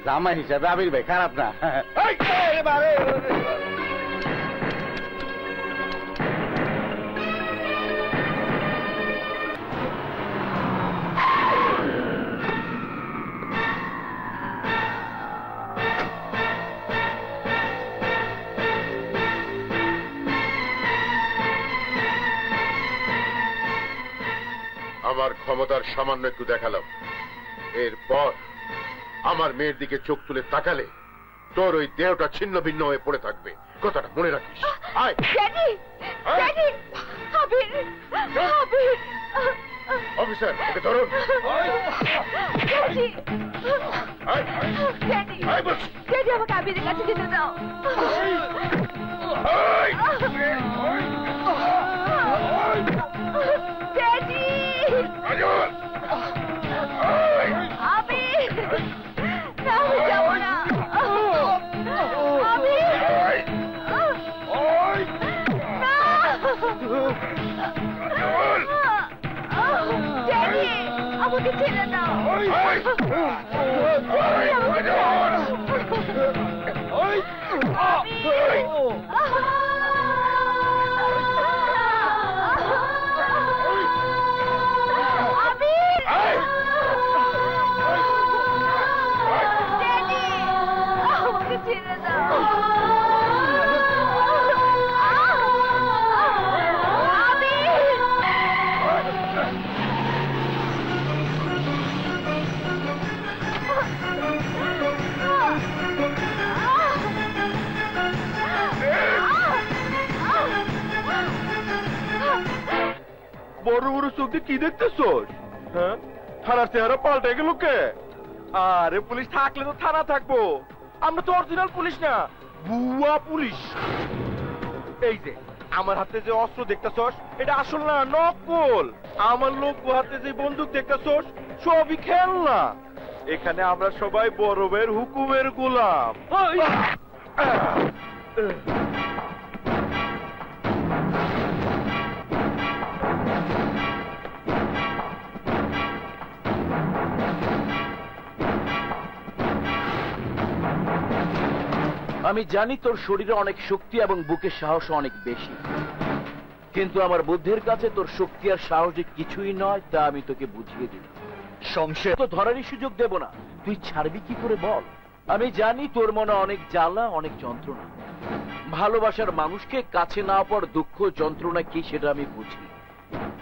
জামাই হিসাবে আবির ভাই খারাপ না। আমার ক্ষমতার সামান্য একটু দেখালাম, এরপর আমার মেয়ের দিকে চোখ তুলে তাকালে তোর ওই দেহটা ছিন্ন ভিন্ন হয়ে পড়ে থাকবে, কথাটা মনে রাখিস। আয়। ড্যাডি, ড্যাডি, আবির, আবির। অফিসার ওকে ধরুন। ড্যাডি আমাকে আবিরের কাছে যেতে দাও। ড্যাডি আবির না, আমি যাবো না। ড্যাডি আমাকে ছেড়ে দাও। বড় বড় চোখ দিয়ে কি দেখতেছস? হ্যাঁ, থানার চেহারা পাল্টে গেল কে? আরে পুলিশ থাকলে তো থানা থাকবো, আমরা তো অরিজিনাল পুলিশ না, বুয়া পুলিশ। এই যে আমার হাতে যে অস্ত্র দেখতেছস এটা আসল না, নকল। আমার লোক হাতে যে বন্দুক দেখতেছস সবই খেলনা। এখানে আমরা সবাই বড় ভাইয়ের হুকুমের গোলাম। আমি জানি তোর শরীরে অনেক শক্তি এবং বুকের সাহস অনেক বেশি, কিন্তু আমার বুদ্ধির কাছে তোর শক্তি আর সাহস যে কিছুই নয় তা আমি তোকে বুঝিয়ে দিলাম। সংশয় তো ধরারই সুযোগ দেব না, তুই ছাড়বি কি করে বল? আমি জানি তোর মনে অনেক জ্বালা, অনেক যন্ত্রণা। ভালোবাসার মানুষকে কাছে না পাওয়ার দুঃখ যন্ত্রণা কি সেটা আমি বুঝি,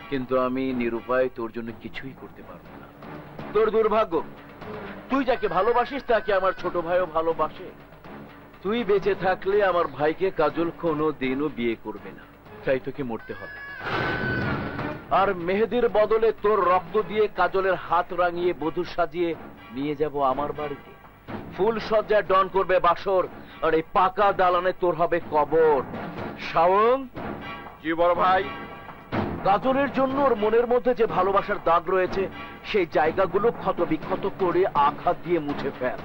কিন্তু আমি নিরুপায় তোর জন্য কিছুই করতে পারবো না। তোর দুর্ভাগ্য, তুই যাকে ভালোবাসিস তাকে আমার ছোট ভাইও ভালোবাসে। তুই বেঁচে থাকলে আমার ভাইকে কাজল কোনো দিনও বিয়ে করবে না, তাই তোকে মরতে হবে। আর মেহেদির বদলে তোর রক্ত দিয়ে কাজলের হাত রাঙিয়ে বধূ সাজিয়ে নিয়ে যাব আমার বাড়িতে। ফুল সজ্জায় ডন করবে বাসর, আর এই পাকা দালানে তোর হবে কবর। শাওন, জি বড় ভাই। কাজলের জন্য ওর মনের মধ্যে যে ভালোবাসার দাগ রয়েছে সেই জায়গাগুলো ক্ষত বিক্ষত করে আঘাত দিয়ে মুছে ফেল।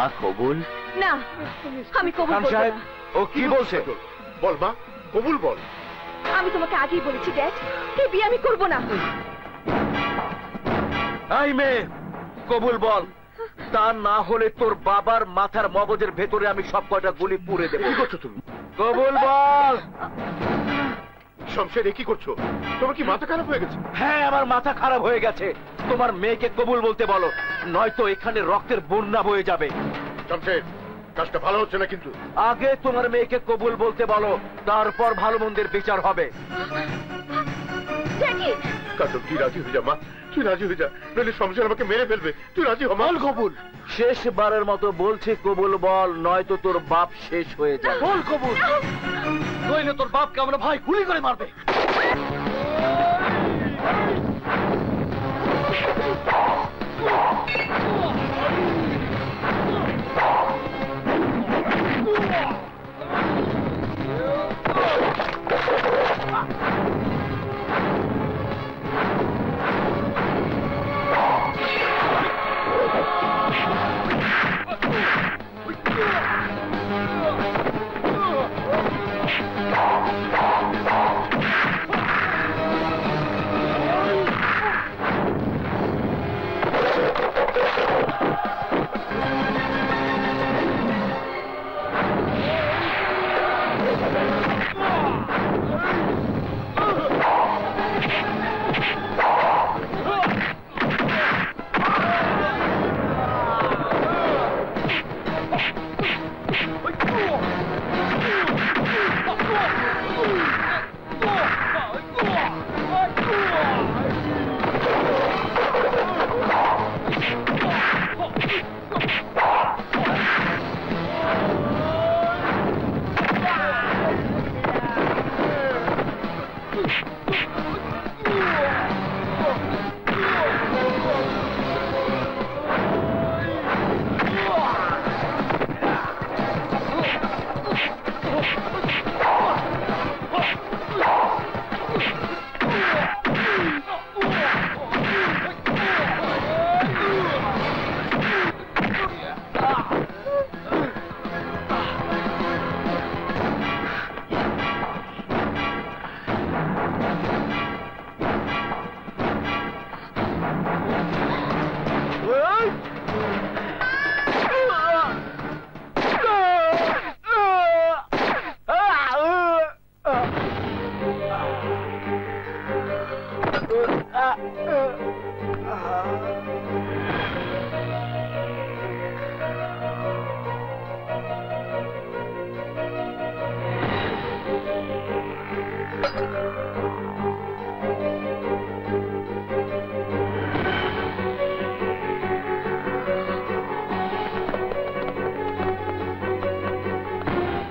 মা কবুল? না, আমি কবুল খান বলবো সাহেব, না। ও কি বলছে? বল মা, কবুল বল। আমি তোমাকে আগেই বলেছি ড্যাড, এই বিয়ে আমি করব না। এই মেয়ে, কবুল বল। তা না হলে তোর বাবার মাথার মগজের ভেতরে আমি সব কয়টা গুলি পুড়ে দেবো। কি করছো তুমি? কবুল বল। শমশের, কি করছো? তোমার কি মাথা খারাপ হয়ে গেছে? হ্যাঁ, আমার মাথা খারাপ হয়ে গেছে। তোমার মেয়েকে কবুল বলতে বলো, নয়তো এখানে রক্তের বন্যা বয়ে যাবে। শমশের, কাজটা ভালো হচ্ছে না কিন্তু। আগে তোমার মেয়েকে কবুল বলতে বলো, তারপর ভালো মন্দের বিচার হবে। কাজল, তুই রাজি হয়ে যা মা, তুই রাজি হয়ে যা, নইলে শমশের আমাকে মেরে ফেলবে। তুই রাজি হ মা। কবুল। শেষবারের মতো বলছি, কবুল বল, নয়তো তোর বাপ শেষ হয়ে যাবে। বল কবুল, নইলে তোর বাপকে আমরা ভাই গুলি করে মারবে।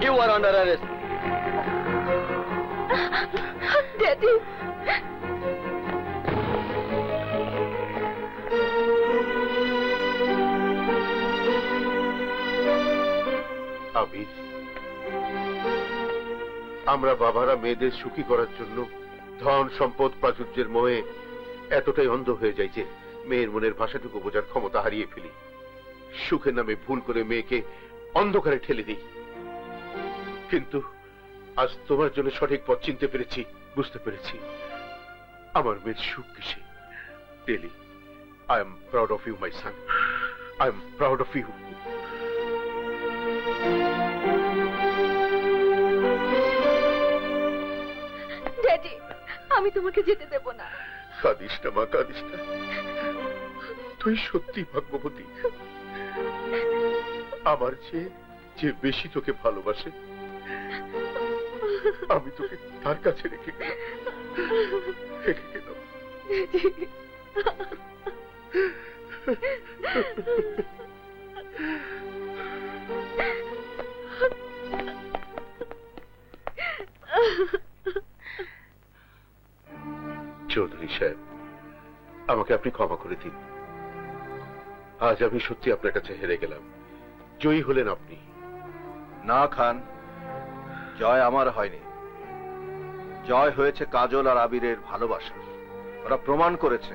You are under arrest. Daddy. আবির, আমরা বাবারা মেয়েদের সুখী করার জন্য ধন সম্পদ প্রাচুর্যের মোহে এতটাই অন্ধ হয়ে যাই যে মেয়ের মনের ভাষাটুকু বোঝার ক্ষমতা হারিয়ে ফেলি। সুখের নামে ভুল করে মেয়েকে অন্ধকারে ঠেলে দিই। কিন্তু আজ তোমার জন্য সঠিক পথ চিনতে পেরেছি, বুঝতে পেরেছি আমার মেয়ের সুখ কিসে। Really I am proud of you my son, I am proud of you. Daddy, আমি তোমাকে যেতে দেব না। কাঁদিস না মা, কাঁদিস না। তুই সত্যি ভাগ্যবতী। আমার চেয়ে যে বেশি তোকে ভালোবাসে, আমি তোকে তার কাছে রেখে গেলাম, রেখে গেলাম। চৌধুরী সাহেব, আমাকে আপনি ক্ষমা করে দিন। আজ আমি সত্যি আপনার কাছে হেরে গেলাম। জয়ী হলেন আপনি। না খান, জয় আমার হয়নি, জয় হয়েছে কাজল আর আবিরের ভালোবাসা। ওরা প্রমাণ করেছে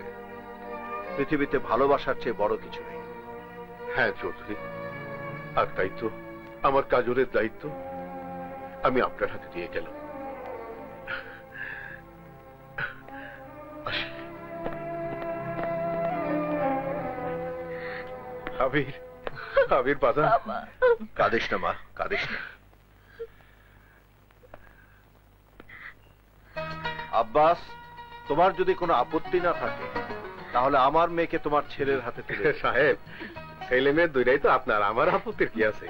পৃথিবীতে ভালোবাসার চেয়ে বড় কিছু নেই। হ্যাঁ চৌধুরী, আর তাই তো আমার কাজলের দায়িত্ব আমি আপনার হাতে দিয়ে গেলাম। আবির, আবির বাজার, কাঁদিস না মা, কাঁদিস না। আব্বাস, তোমার যদি কোনো আপত্তি না থাকে তাহলে আমার মেয়েকে তোমার ছেলের হাতে তুলে দাও। সাহেব, ছেলে মেয়ে দুইটাই তো আপনার, আমার আপত্তির কি আছে?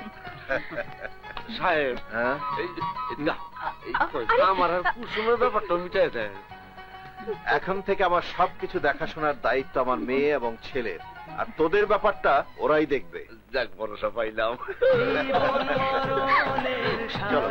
সাহেব, হ্যাঁ, আমার আর কুসুমের ব্যাপারটা মিটাই দেয়। এখন থেকে আমার সবকিছু দেখাশোনার দায়িত্ব আমার মেয়ে এবং ছেলের, আর তোদের ব্যাপারটা ওরাই দেখবে। যাক, ভরসা পাইলাম। চলো।